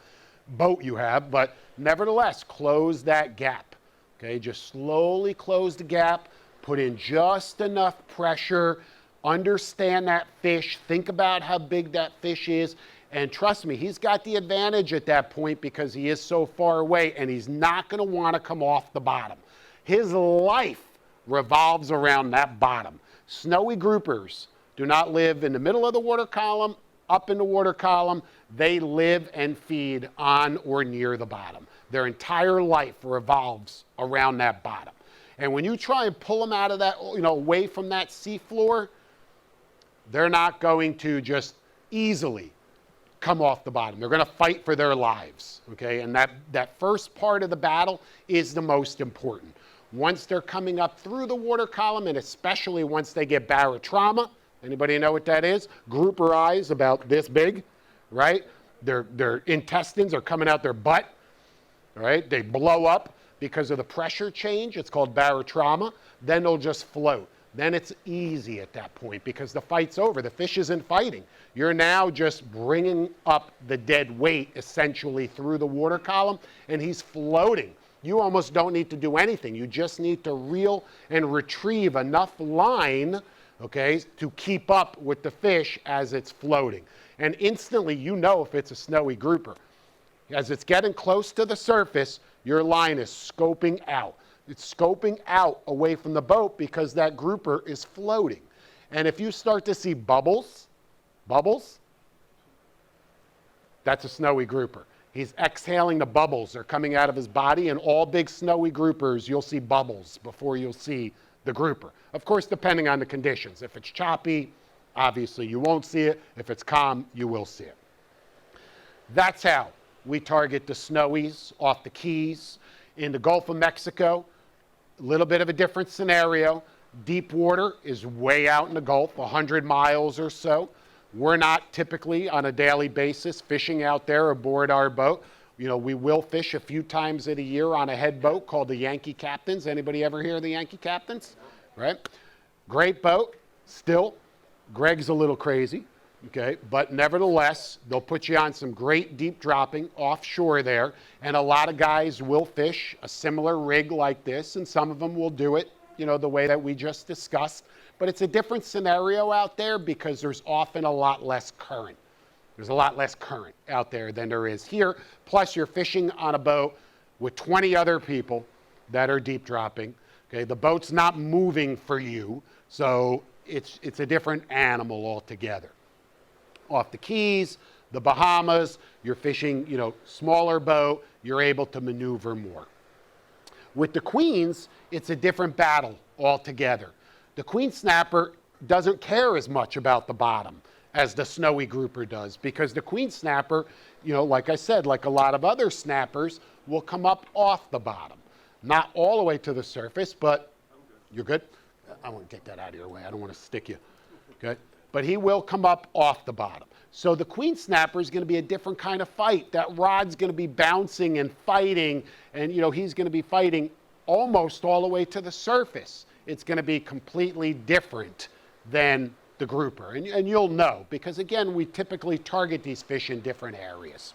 S1: boat you have, but nevertheless, close that gap. Okay, just slowly close the gap, put in just enough pressure, understand that fish, think about how big that fish is, and trust me, he's got the advantage at that point because he is so far away and he's not going to want to come off the bottom. His life revolves around that bottom. Snowy groupers do not live in the middle of the water column, up in the water column. They live and feed on or near the bottom. Their entire life revolves around that bottom. And when you try and pull them out of that, you know, away from that seafloor, they're not going to just easily come off the bottom. They're going to fight for their lives, okay? And that first part of the battle is the most important. Once they're coming up through the water column, and especially once they get barotrauma, anybody know what that is? Grouper eyes about this big, right? Their intestines are coming out their butt, right? They blow up because of the pressure change. It's called barotrauma. Then they'll just float. Then it's easy at that point because the fight's over. The fish isn't fighting. You're now just bringing up the dead weight essentially through the water column, and he's floating. You almost don't need to do anything. You just need to reel and retrieve enough line, okay, to keep up with the fish as it's floating. And instantly you know if it's a snowy grouper. As it's getting close to the surface, your line is scoping out. It's scoping out away from the boat because that grouper is floating. And if you start to see bubbles, that's a snowy grouper. He's exhaling the bubbles. They're coming out of his body, and all big snowy groupers, you'll see bubbles before you'll see the grouper. Of course, depending on the conditions. If it's choppy, obviously you won't see it. If it's calm, you will see it. That's how we target the snowies off the Keys. In the Gulf of Mexico, a little bit of a different scenario. Deep water is way out in the Gulf, 100 miles or so. We're not typically on a daily basis fishing out there aboard our boat. You know, we will fish a few times in a year on a head boat called the Yankee Captains. Anybody ever hear of the Yankee Captains? Right? Great boat. Still, Greg's a little crazy, okay? But nevertheless, they'll put you on some great deep dropping offshore there, and a lot of guys will fish a similar rig like this, and some of them will do it, you know, the way that we just discussed. But it's a different scenario out there because there's often a lot less current. There's a lot less current out there than there is here. Plus, you're fishing on a boat with 20 other people that are deep dropping. Okay, the boat's not moving for you, so it's a different animal altogether. Off the Keys, the Bahamas, you're fishing, you know, smaller boat. You're able to maneuver more. With the Queens, it's a different battle altogether. The queen snapper doesn't care as much about the bottom as the snowy grouper does because the queen snapper, you know, like I said, like a lot of other snappers, will come up off the bottom. Not all the way to the surface, but you're good? I want to get that out of your way. I don't want to stick you. Okay? But he will come up off the bottom. So the queen snapper is going to be a different kind of fight. That rod's going to be bouncing and fighting, and, you know, he's going to be fighting almost all the way to the surface. It's going to be completely different than the grouper. And you'll know, because again, we typically target these fish in different areas.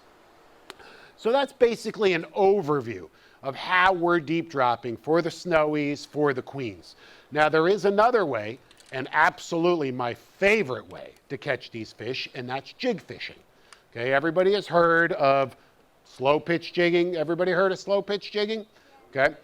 S1: So that's basically an overview of how we're deep dropping for the snowies, for the queens. Now there is another way, and absolutely my favorite way to catch these fish, and that's jig fishing. Okay, everybody has heard of slow pitch jigging. Everybody heard of slow pitch jigging? Okay.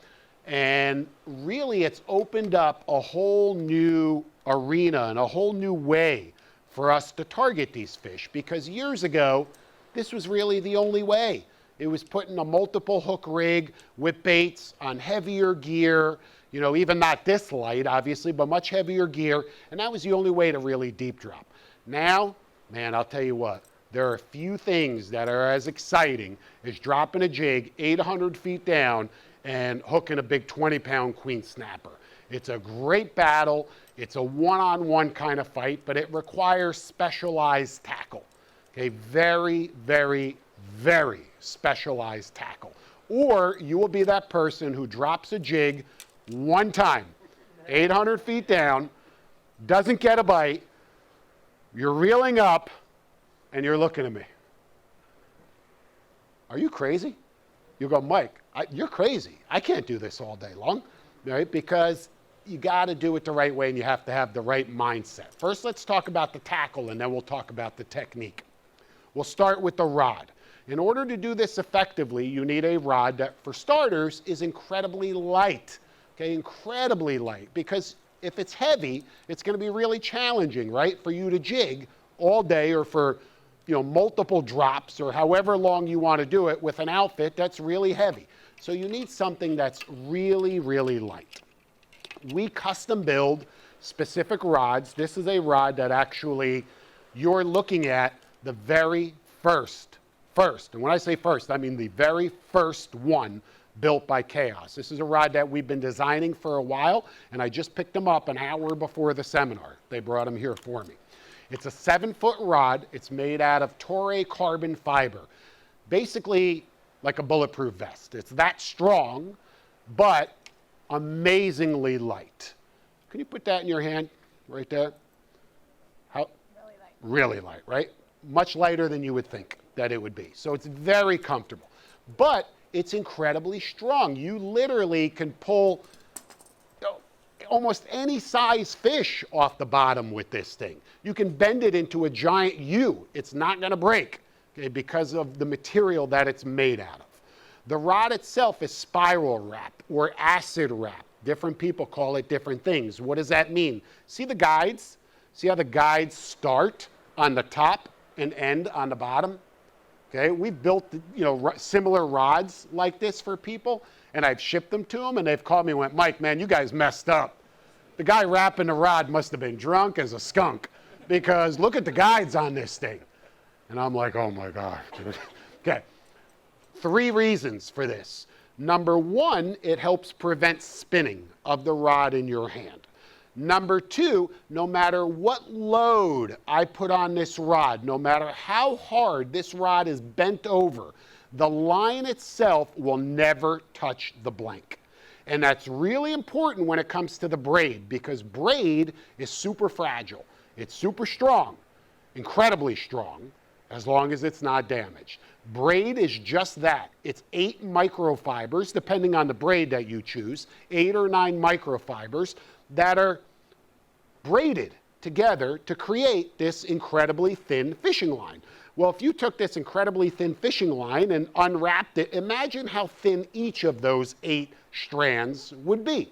S1: And really, it's opened up a whole new arena and a whole new way for us to target these fish, because years ago, this was really the only way. It was putting a multiple hook rig with baits on heavier gear, you know, even not this light, obviously, but much heavier gear. And that was the only way to really deep drop. Now, man, I'll tell you what, there are a few things that are as exciting as dropping a jig 800 feet down and hooking a big 20-pound queen snapper. It's a great battle. It's a one-on-one kind of fight, but it requires specialized tackle. Okay, very, very, very specialized tackle. Or you will be that person who drops a jig one time, 800 feet down, doesn't get a bite, you're reeling up, and you're looking at me. Are you crazy? You go, Mike, you're crazy. I can't do this all day long, right? Because you got to do it the right way, and you have to have the right mindset. First, let's talk about the tackle, and then we'll talk about the technique. We'll start with the rod. In order to do this effectively, you need a rod that, for starters, is incredibly light. Okay, incredibly light, because if it's heavy, it's going to be really challenging, right, for you to jig all day or for, you know, multiple drops or however long you want to do it with an outfit that's really heavy. So you need something that's really, really light. We custom build specific rods. This is a rod that actually you're looking at the very first. And when I say first, I mean the very first one built by Chaos. This is a rod that we've been designing for a while, and I just picked them up an hour before the seminar. They brought them here for me. It's a 7-foot rod. It's made out of Toray carbon fiber, basically like a bulletproof vest. It's that strong, but amazingly light. Can you put that in your hand right there? How?
S2: Really light.
S1: Really light, right? Much lighter than you would think that it would be. So it's very comfortable, but it's incredibly strong. You literally can pull almost any size fish off the bottom with this thing. You can bend it into a giant U. It's not going to break, okay, because of the material that it's made out of. The rod itself is spiral wrap or acid wrap. Different people call it different things. What does that mean? See the guides? See how the guides start on the top and end on the bottom? Okay, we've built, you know, similar rods like this for people, and I've shipped them to them, and they've called me and went, Mike, man, you guys messed up. The guy wrapping the rod must have been drunk as a skunk, because look at the guides on this thing. And I'm like, oh my God. Okay, 3 reasons for this. Number 1, it helps prevent spinning of the rod in your hand. Number 2, no matter what load I put on this rod, no matter how hard this rod is bent over, the line itself will never touch the blank. And that's really important when it comes to the braid, because braid is super fragile. It's super strong, incredibly strong, as long as it's not damaged. Braid is just that. It's 8 microfibers, depending on the braid that you choose, 8 or 9 microfibers that are braided together to create this incredibly thin fishing line. Well, if you took this incredibly thin fishing line and unwrapped it, imagine how thin each of those 8 strands would be.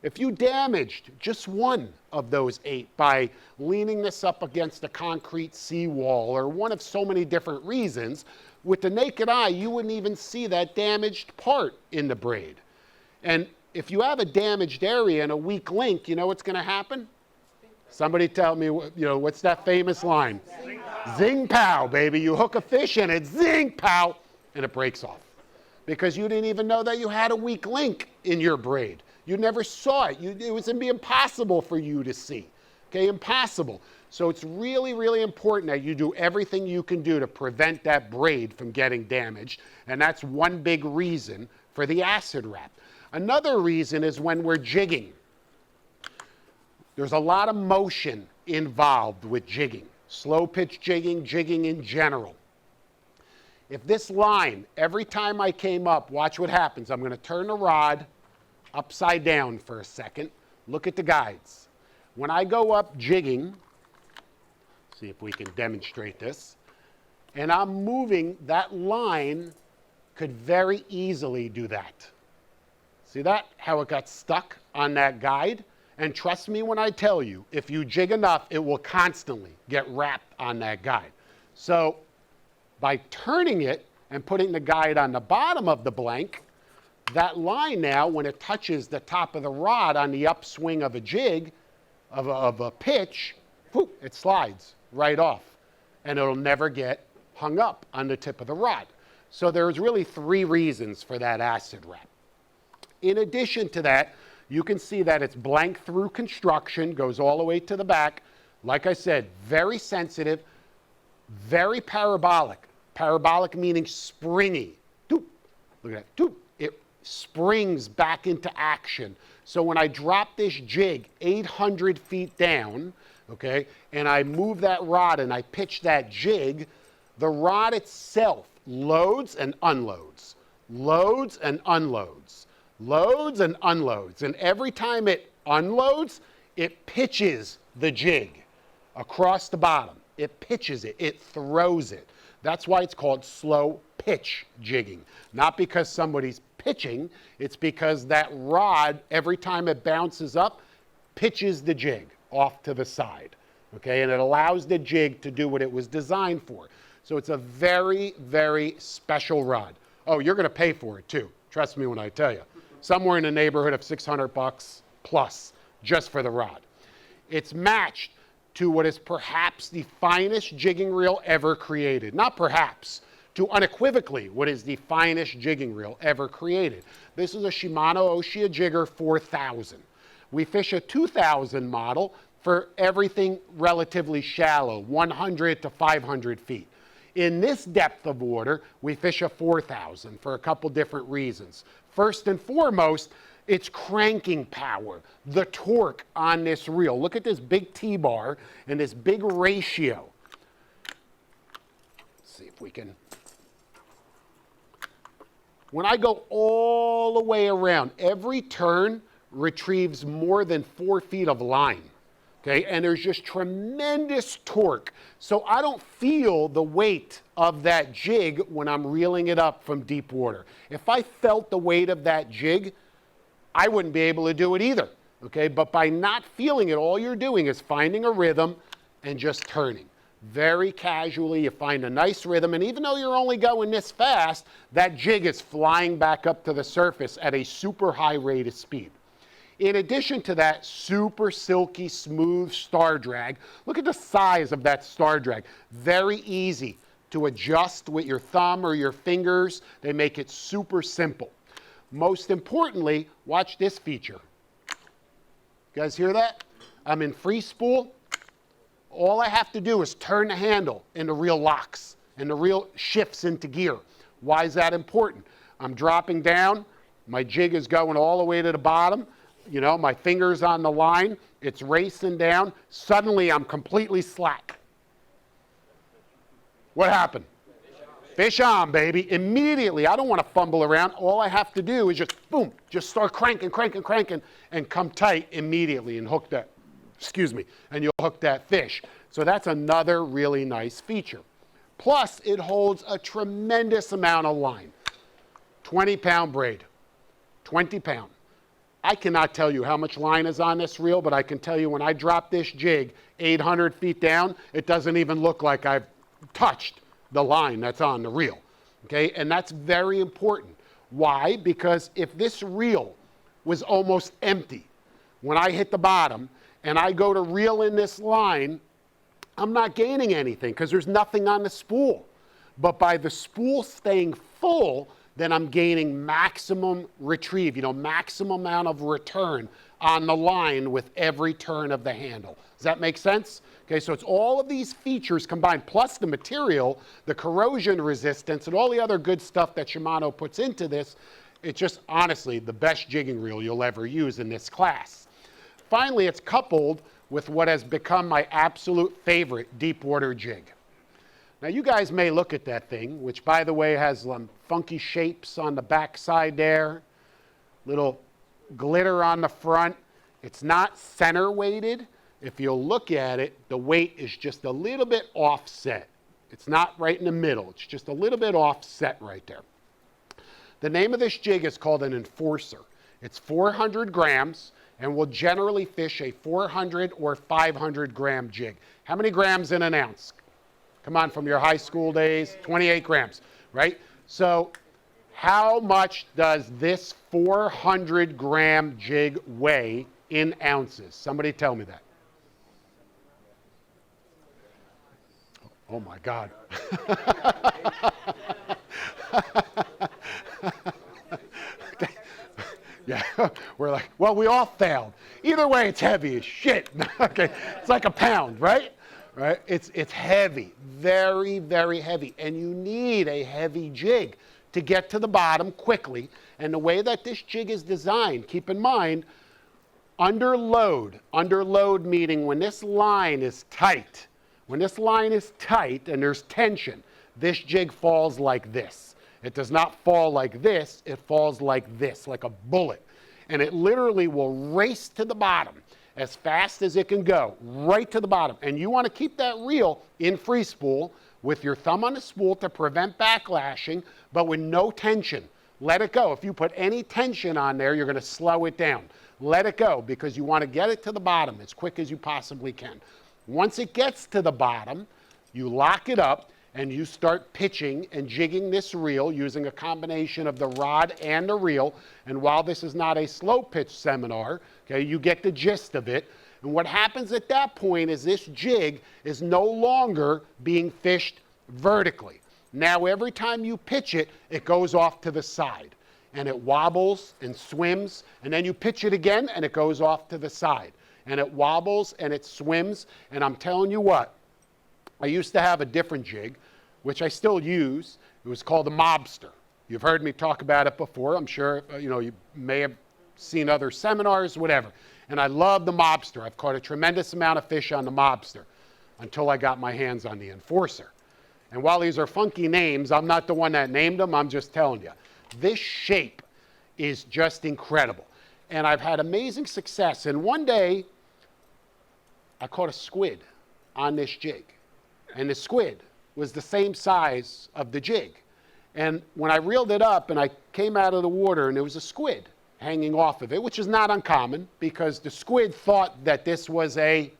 S1: If you damaged just one of those 8 by leaning this up against a concrete seawall or one of so many different reasons, with the naked eye, you wouldn't even see that damaged part in the braid. And if you have a damaged area and a weak link, you know what's going to happen? Somebody tell me, you know, what's that famous line? Zing pow. Zing pow, baby. You hook a fish and it's zing pow, and it breaks off. Because you didn't even know that you had a weak link in your braid. You never saw it. It was going to be impossible for you to see. Okay, impossible. So it's really, really important that you do everything you can do to prevent that braid from getting damaged. And that's one big reason for the acid wrap. Another reason is when we're jigging. There's a lot of motion involved with jigging. Slow pitch jigging, jigging in general. If this line, every time I came up, watch what happens. I'm going to turn the rod upside down for a second. Look at the guides. When I go up jigging, see if we can demonstrate this, and I'm moving, that line could very easily do that. See that? How it got stuck on that guide? And trust me when I tell you, if you jig enough, it will constantly get wrapped on that guide. So by turning it and putting the guide on the bottom of the blank, that line now, when it touches the top of the rod on the upswing of a jig, of a pitch, whoop, it slides right off. And it'll never get hung up on the tip of the rod. So there's really 3 reasons for that acid wrap. In addition to that, you can see that it's blank through construction, goes all the way to the back. Like I said, very sensitive, very parabolic. Parabolic meaning springy. Doop. Look at that. Doop. It springs back into action. So when I drop this jig 800 feet down, okay, and I move that rod and I pitch that jig, the rod itself loads and unloads, loads and unloads, loads and unloads. And every time it unloads, it pitches the jig across the bottom. It pitches it, it throws it. That's why it's called slow pitch jigging. Not because somebody's pitching, it's because that rod, every time it bounces up, pitches the jig off to the side, okay? And it allows the jig to do what it was designed for. So it's a very, very special rod. Oh, you're gonna pay for it too. Trust me when I tell you. Somewhere in the neighborhood of 600 bucks plus just for the rod. It's matched to what is perhaps the finest jigging reel ever created. Not perhaps, to unequivocally what is the finest jigging reel ever created. This is a Shimano Oshia Jigger 4000. We fish a 2000 model for everything relatively shallow, 100 to 500 feet. In this depth of water, we fish a 4000 for a couple different reasons. First and foremost, it's cranking power, the torque on this reel. Look at this big T-bar and this big ratio. Let's see if we can. When I go all the way around, every turn retrieves more than 4 feet of line. Okay, and there's just tremendous torque. So I don't feel the weight of that jig when I'm reeling it up from deep water. If I felt the weight of that jig, I wouldn't be able to do it either. Okay, but by not feeling it, all you're doing is finding a rhythm and just turning. Very casually, you find a nice rhythm, and even though you're only going this fast, that jig is flying back up to the surface at a super high rate of speed. In addition to that super silky, smooth star drag, look at the size of that star drag. Very easy to adjust with your thumb or your fingers. They make it super simple. Most importantly, watch this feature. You guys hear that? I'm in free spool. All I have to do is turn the handle and the reel locks and the reel shifts into gear. Why is that important? I'm dropping down. My jig is going all the way to the bottom. You know, my finger's on the line, it's racing down. Suddenly, I'm completely slack. What happened? Fish on, baby. Immediately, I don't want to fumble around. All I have to do is just, boom, just start cranking, cranking, cranking, and come tight immediately and hook that, and you'll hook that fish. So that's another really nice feature. Plus, it holds a tremendous amount of line. 20-pound braid, 20 pound. I cannot tell you how much line is on this reel, but I can tell you when I drop this jig 800 feet down, it doesn't even look like I've touched the line that's on the reel, okay? And that's very important. Why? Because if this reel was almost empty when I hit the bottom and I go to reel in this line, I'm not gaining anything because there's nothing on the spool. But by the spool staying full, then I'm gaining maximum retrieve, maximum amount of return on the line with every turn of the handle. Does that make sense? Okay, so it's all of these features combined, plus the material, the corrosion resistance, and all the other good stuff that Shimano puts into this. It's just, honestly, the best jigging reel you'll ever use in this class. Finally, it's coupled with what has become my absolute favorite deep water jig. Now, you guys may look at that thing, which, by the way, has funky shapes on the back side there, little glitter on the front. It's not center weighted. If you'll look at it, the weight is just a little bit offset. It's not right in the middle. It's just a little bit offset right there. The name of this jig is called an Enforcer. It's 400 grams and will generally fish a 400 or 500 gram jig. How many grams in an ounce? Come on, from your high school days, 28 grams, right? So how much does this 400-gram jig weigh in ounces? Somebody tell me that. Oh my God. Yeah, we're like, well, we all failed. Either way, it's heavy as shit. Okay, it's like a pound, right? Right? It's heavy, very, very heavy. And you need a heavy jig to get to the bottom quickly. And the way that this jig is designed, keep in mind, under load meaning when this line is tight, and there's tension, this jig falls like this. It does not fall like this, it falls like this, like a bullet. And it literally will race to the bottom as fast as it can go, right to the bottom. And you want to keep that reel in free spool with your thumb on the spool to prevent backlashing, but with no tension. Let it go. If you put any tension on there, you're going to slow it down. Let it go because you want to get it to the bottom as quick as you possibly can. Once it gets to the bottom, you lock it up and you start pitching and jigging this reel using a combination of the rod and the reel. And while this is not a slow pitch seminar, okay, you get the gist of it. And what happens at that point is this jig is no longer being fished vertically. Now every time you pitch it, it goes off to the side and it wobbles and swims, and then you pitch it again and it goes off to the side and it wobbles and it swims. And I'm telling you what, I used to have a different jig, which I still use. It was called a Mobster. You've heard me talk about it before. I'm sure you may have seen other seminars, whatever. And I love the Mobster. I've caught a tremendous amount of fish on the Mobster until I got my hands on the Enforcer. And while these are funky names, I'm not the one that named them. I'm just telling you. This shape is just incredible. And I've had amazing success. And one day, I caught a squid on this jig. And the squid was the same size of the jig. And when I reeled it up and I came out of the water and there was a squid hanging off of it, which is not uncommon because the squid thought that this was a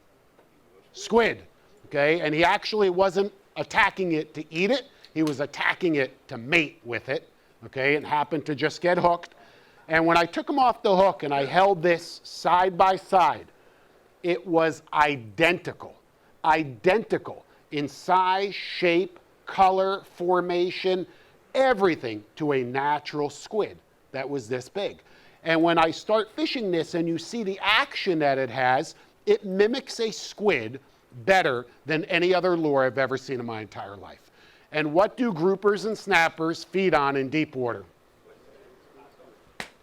S1: squid, okay? And he actually wasn't attacking it to eat it. He was attacking it to mate with it, okay? And happened to just get hooked. And when I took him off the hook and I held this side by side, it was identical in size, shape, color, formation, everything to a natural squid that was this big. And when I start fishing this and you see the action that it has, it mimics a squid better than any other lure I've ever seen in my entire life. And what do groupers and snappers feed on in deep water?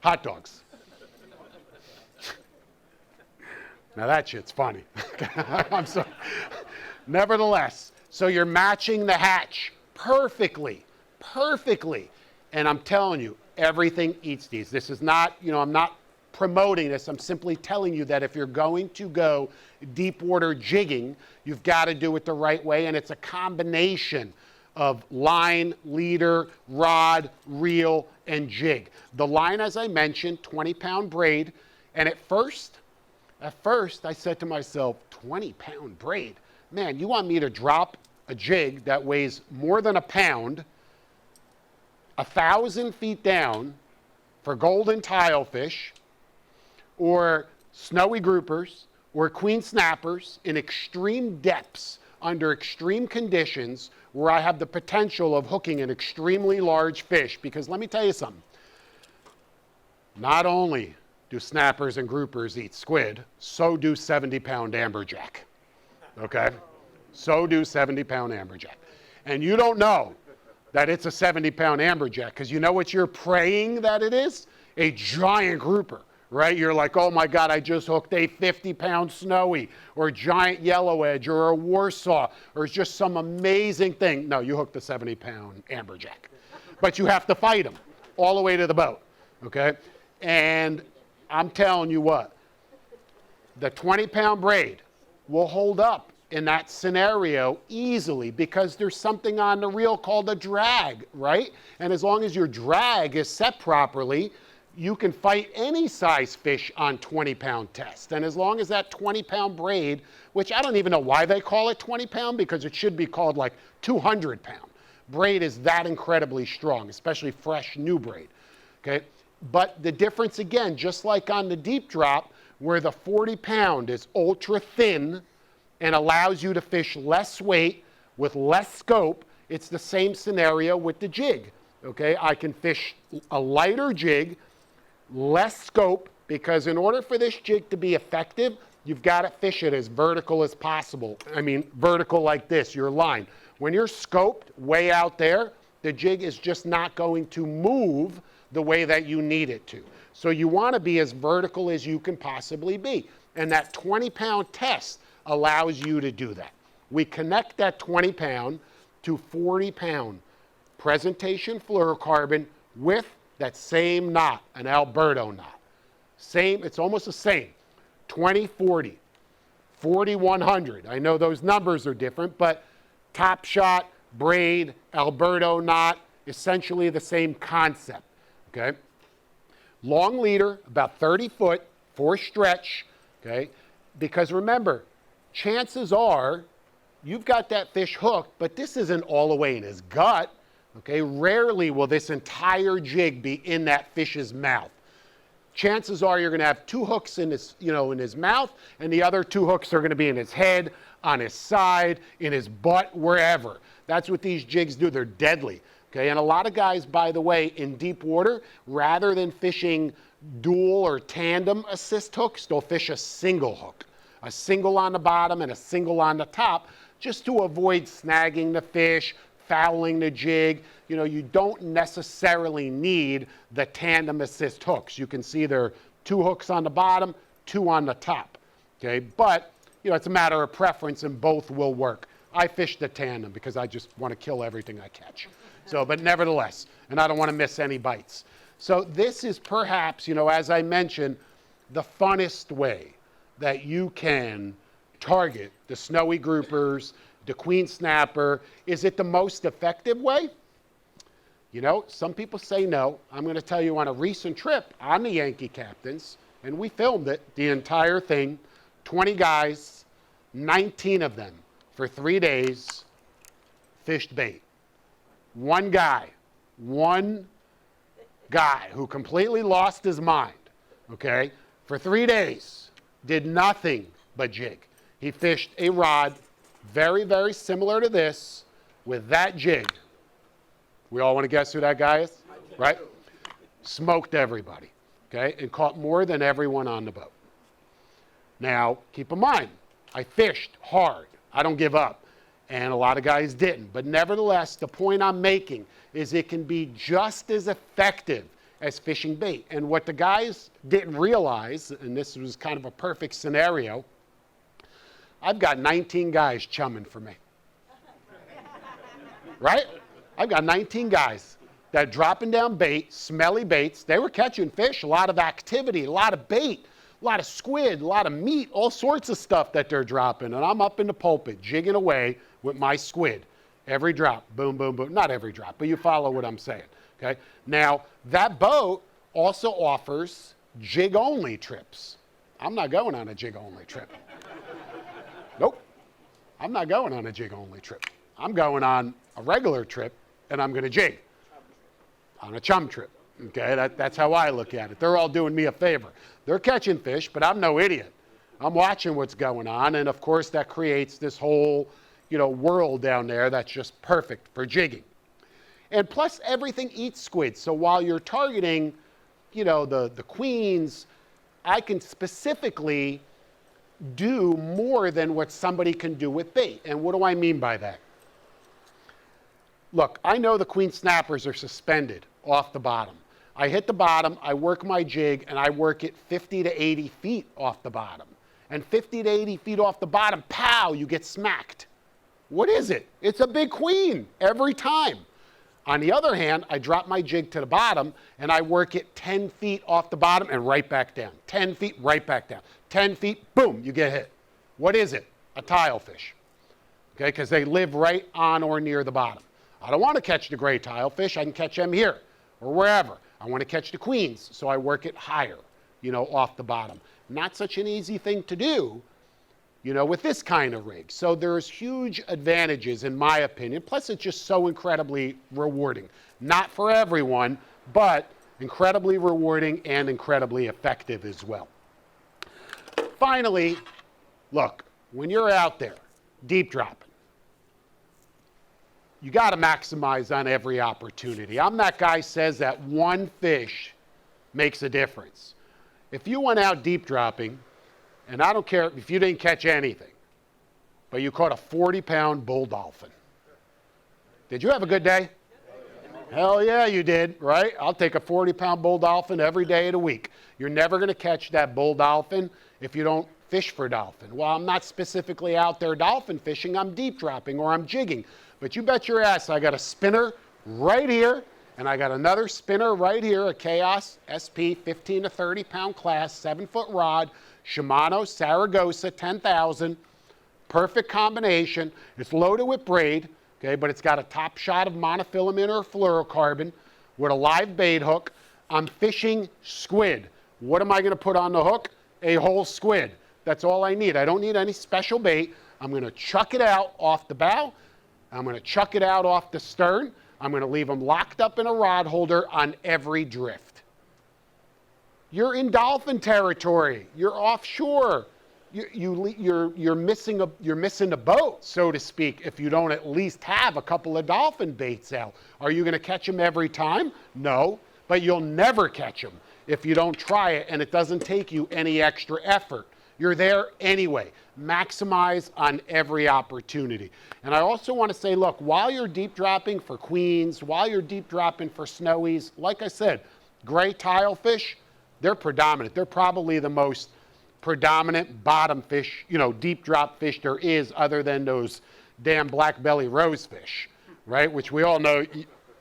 S1: Hot dogs. Now that shit's funny. I'm sorry. Nevertheless, so you're matching the hatch perfectly. And I'm telling you, everything eats these. This is not, I'm not promoting this. I'm simply telling you that if you're going to go deep water jigging, you've got to do it the right way. And it's a combination of line, leader, rod, reel, and jig. The line, as I mentioned, 20-pound braid. And at first, I said to myself, 20-pound braid? Man, you want me to drop a jig that weighs more than a pound 1,000 feet down for golden tilefish or snowy groupers or queen snappers in extreme depths under extreme conditions where I have the potential of hooking an extremely large fish? Because let me tell you something. Not only do snappers and groupers eat squid, so do 70-pound amberjack. Okay? So do 70-pound amberjack. And you don't know that it's a 70-pound amberjack because you know what you're praying that it is? A giant grouper, right? You're like, oh my God, I just hooked a 50-pound snowy or a giant yellow edge or a Warsaw or it's just some amazing thing. No, you hooked a 70-pound amberjack. But you have to fight them all the way to the boat, okay? And I'm telling you what, the 20-pound braid will hold up in that scenario easily because there's something on the reel called a drag, right? And as long as your drag is set properly, you can fight any size fish on 20-pound test. And as long as that 20-pound braid, which I don't even know why they call it 20-pound because it should be called like 200-pound. braid is that incredibly strong, especially fresh new braid, okay? But the difference again, just like on the deep drop, where the 40-pound is ultra thin and allows you to fish less weight with less scope, it's the same scenario with the jig, okay? I can fish a lighter jig, less scope, because in order for this jig to be effective, you've got to fish it as vertical as possible. I mean, vertical like this, your line. When you're scoped way out there, the jig is just not going to move the way that you need it to. So you want to be as vertical as you can possibly be. And that 20-pound test allows you to do that. We connect that 20-pound to 40-pound presentation fluorocarbon with that same knot, an Alberto knot. Same, it's almost the same. 2040, 4100. I know those numbers are different, but Top Shot, braid, Alberto knot, essentially the same concept, okay? Long leader, about 30 foot for stretch, okay? Because remember, chances are you've got that fish hooked, but this isn't all the way in his gut, okay? Rarely will this entire jig be in that fish's mouth. Chances are you're going to have 2 hooks in his, in his mouth, and the other 2 hooks are going to be in his head, on his side, in his butt, wherever. That's what these jigs do. They're deadly. Okay? And a lot of guys, by the way, in deep water, rather than fishing dual or tandem assist hooks, they'll fish a single hook. A single on the bottom and a single on the top, just to avoid snagging the fish, fouling the jig. You don't necessarily need the tandem assist hooks. You can see there are 2 hooks on the bottom, 2 on the top, okay? But, it's a matter of preference and both will work. I fish the tandem because I just want to kill everything I catch. So, but nevertheless, and I don't want to miss any bites. So this is perhaps, as I mentioned, the funnest way that you can target the snowy groupers, the queen snapper. Is it the most effective way? Some people say no. I'm going to tell you on a recent trip on the Yankee Captains, and we filmed it, the entire thing, 20 guys, 19 of them for 3 days fished bait. One guy who completely lost his mind, okay, for 3 days, did nothing but jig. He fished a rod very, very similar to this with that jig. We all want to guess who that guy is, right? Smoked everybody, okay, and caught more than everyone on the boat. Now, keep in mind, I fished hard. I don't give up, and a lot of guys didn't. But nevertheless, the point I'm making is it can be just as effective as fishing bait. And what the guys didn't realize, and this was kind of a perfect scenario, I've got 19 guys chumming for me, right? I've got 19 guys that are dropping down bait, smelly baits. They were catching fish, a lot of activity, a lot of bait, a lot of squid, a lot of meat, all sorts of stuff that they're dropping. And I'm up in the pulpit, jigging away with my squid. Every drop, boom, boom, boom. Not every drop, but you follow what I'm saying, okay? Now, that boat also offers jig-only trips. I'm not going on a jig-only trip. Nope. I'm not going on a jig-only trip. I'm going on a regular trip, and I'm going to jig on a chum trip. Okay, that's how I look at it. They're all doing me a favor. They're catching fish, but I'm no idiot. I'm watching what's going on, and of course that creates this whole, world down there that's just perfect for jigging. And plus everything eats squid. So while you're targeting, the queens, I can specifically do more than what somebody can do with bait. And what do I mean by that? Look, I know the queen snappers are suspended off the bottom. I hit the bottom, I work my jig, and I work it 50 to 80 feet off the bottom. And 50 to 80 feet off the bottom, pow, you get smacked. What is it? It's a big queen every time. On the other hand, I drop my jig to the bottom, and I work it 10 feet off the bottom and right back down. 10 feet, right back down. 10 feet, boom, you get hit. What is it? A tile fish, okay, because they live right on or near the bottom. I don't want to catch the gray tile fish. I can catch them here or wherever. I want to catch the queens, so I work it higher, off the bottom. Not such an easy thing to do, with this kind of rig. So there's huge advantages in my opinion. Plus it's just so incredibly rewarding. Not for everyone, but incredibly rewarding and incredibly effective as well. Finally, look, when you're out there deep dropping, you got to maximize on every opportunity. I'm that guy says that one fish makes a difference. If you went out deep dropping, and I don't care if you didn't catch anything, but you caught a 40-pound bull dolphin, did you have a good day? Hell yeah, you did, right? I'll take a 40-pound bull dolphin every day of the week. You're never going to catch that bull dolphin if you don't fish for dolphin. Well, I'm not specifically out there dolphin fishing. I'm deep dropping or I'm jigging. But you bet your ass I got a spinner right here, and I got another spinner right here, a Chaos SP 15 to 30-pound class, 7-foot rod, Shimano Saragossa 10,000. Perfect combination. It's loaded with braid. Okay, but it's got a top shot of monofilament or fluorocarbon with a live bait hook. I'm fishing squid. What am I going to put on the hook? A whole squid. That's all I need. I don't need any special bait. I'm going to chuck it out off the bow. I'm going to chuck it out off the stern. I'm going to leave them locked up in a rod holder on every drift. You're in dolphin territory. You're offshore. You're missing a boat, so to speak, if you don't at least have a couple of dolphin baits out. Are you going to catch them every time? No, but you'll never catch them if you don't try it and it doesn't take you any extra effort. You're there anyway. Maximize on every opportunity. And I also want to say, look, while you're deep dropping for queens, while you're deep dropping for snowies, like I said, gray tile fish, they're predominant. They're probably the most predominant bottom fish, deep drop fish there is, other than those damn black belly rosefish, right? Which we all know.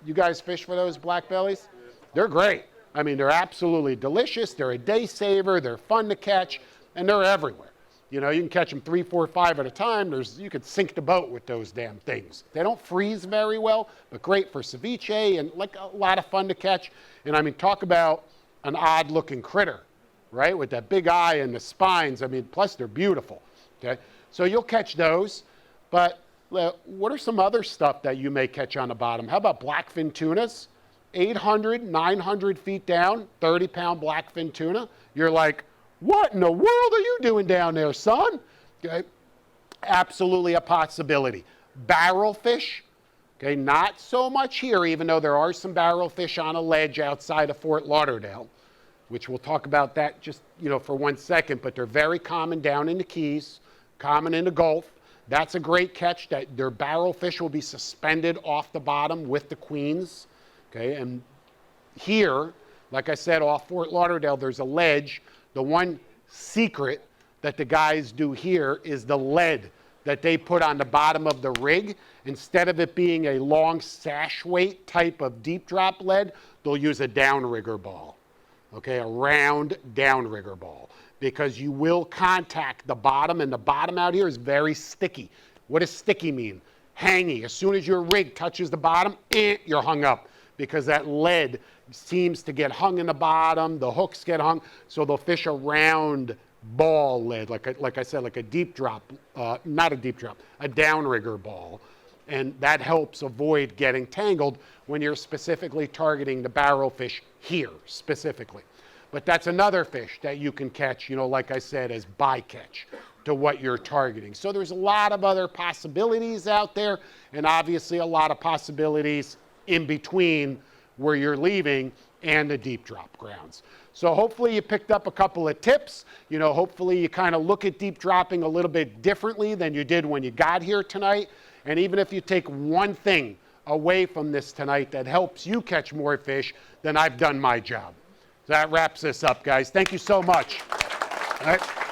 S1: You guys fish for those black bellies? They're great. I mean, they're absolutely delicious. They're a day saver. They're fun to catch, and they're everywhere. You can catch them 3, 4, 5 at a time. You could sink the boat with those damn things. They don't freeze very well, but great for ceviche and like a lot of fun to catch. And I mean, talk about an odd looking critter, right? With that big eye and the spines. I mean, plus they're beautiful, okay? So you'll catch those, but what are some other stuff that you may catch on the bottom? How about blackfin tunas? 800, 900 feet down, 30-pound blackfin tuna. You're like, what in the world are you doing down there, son? Okay, absolutely a possibility. Barrel fish, okay, not so much here, even though there are some barrel fish on a ledge outside of Fort Lauderdale, which we'll talk about that just, for 1 second, but they're very common down in the Keys, common in the Gulf. That's a great catch. That their barrel fish will be suspended off the bottom with the queens, okay? And here, like I said, off Fort Lauderdale, there's a ledge. The one secret that the guys do here is the lead that they put on the bottom of the rig. Instead of it being a long sash weight type of deep drop lead, they'll use a downrigger ball. Okay, a round downrigger ball, because you will contact the bottom, and the bottom out here is very sticky. What does sticky mean? Hangy. As soon as your rig touches the bottom, you're hung up, because that lead seems to get hung in the bottom, the hooks get hung, so they'll fish a round ball lead, like I said, like a deep drop, not a deep drop, a downrigger ball. And that helps avoid getting tangled when you're specifically targeting the barrel fish here specifically. But that's another fish that you can catch, like I said, as bycatch to what you're targeting. So there's a lot of other possibilities out there, and obviously a lot of possibilities in between where you're leaving and the deep drop grounds. So hopefully you picked up a couple of tips. Hopefully you kind of look at deep dropping a little bit differently than you did when you got here tonight. And even if you take one thing away from this tonight that helps you catch more fish, then I've done my job. So that wraps this up, guys. Thank you so much. All right.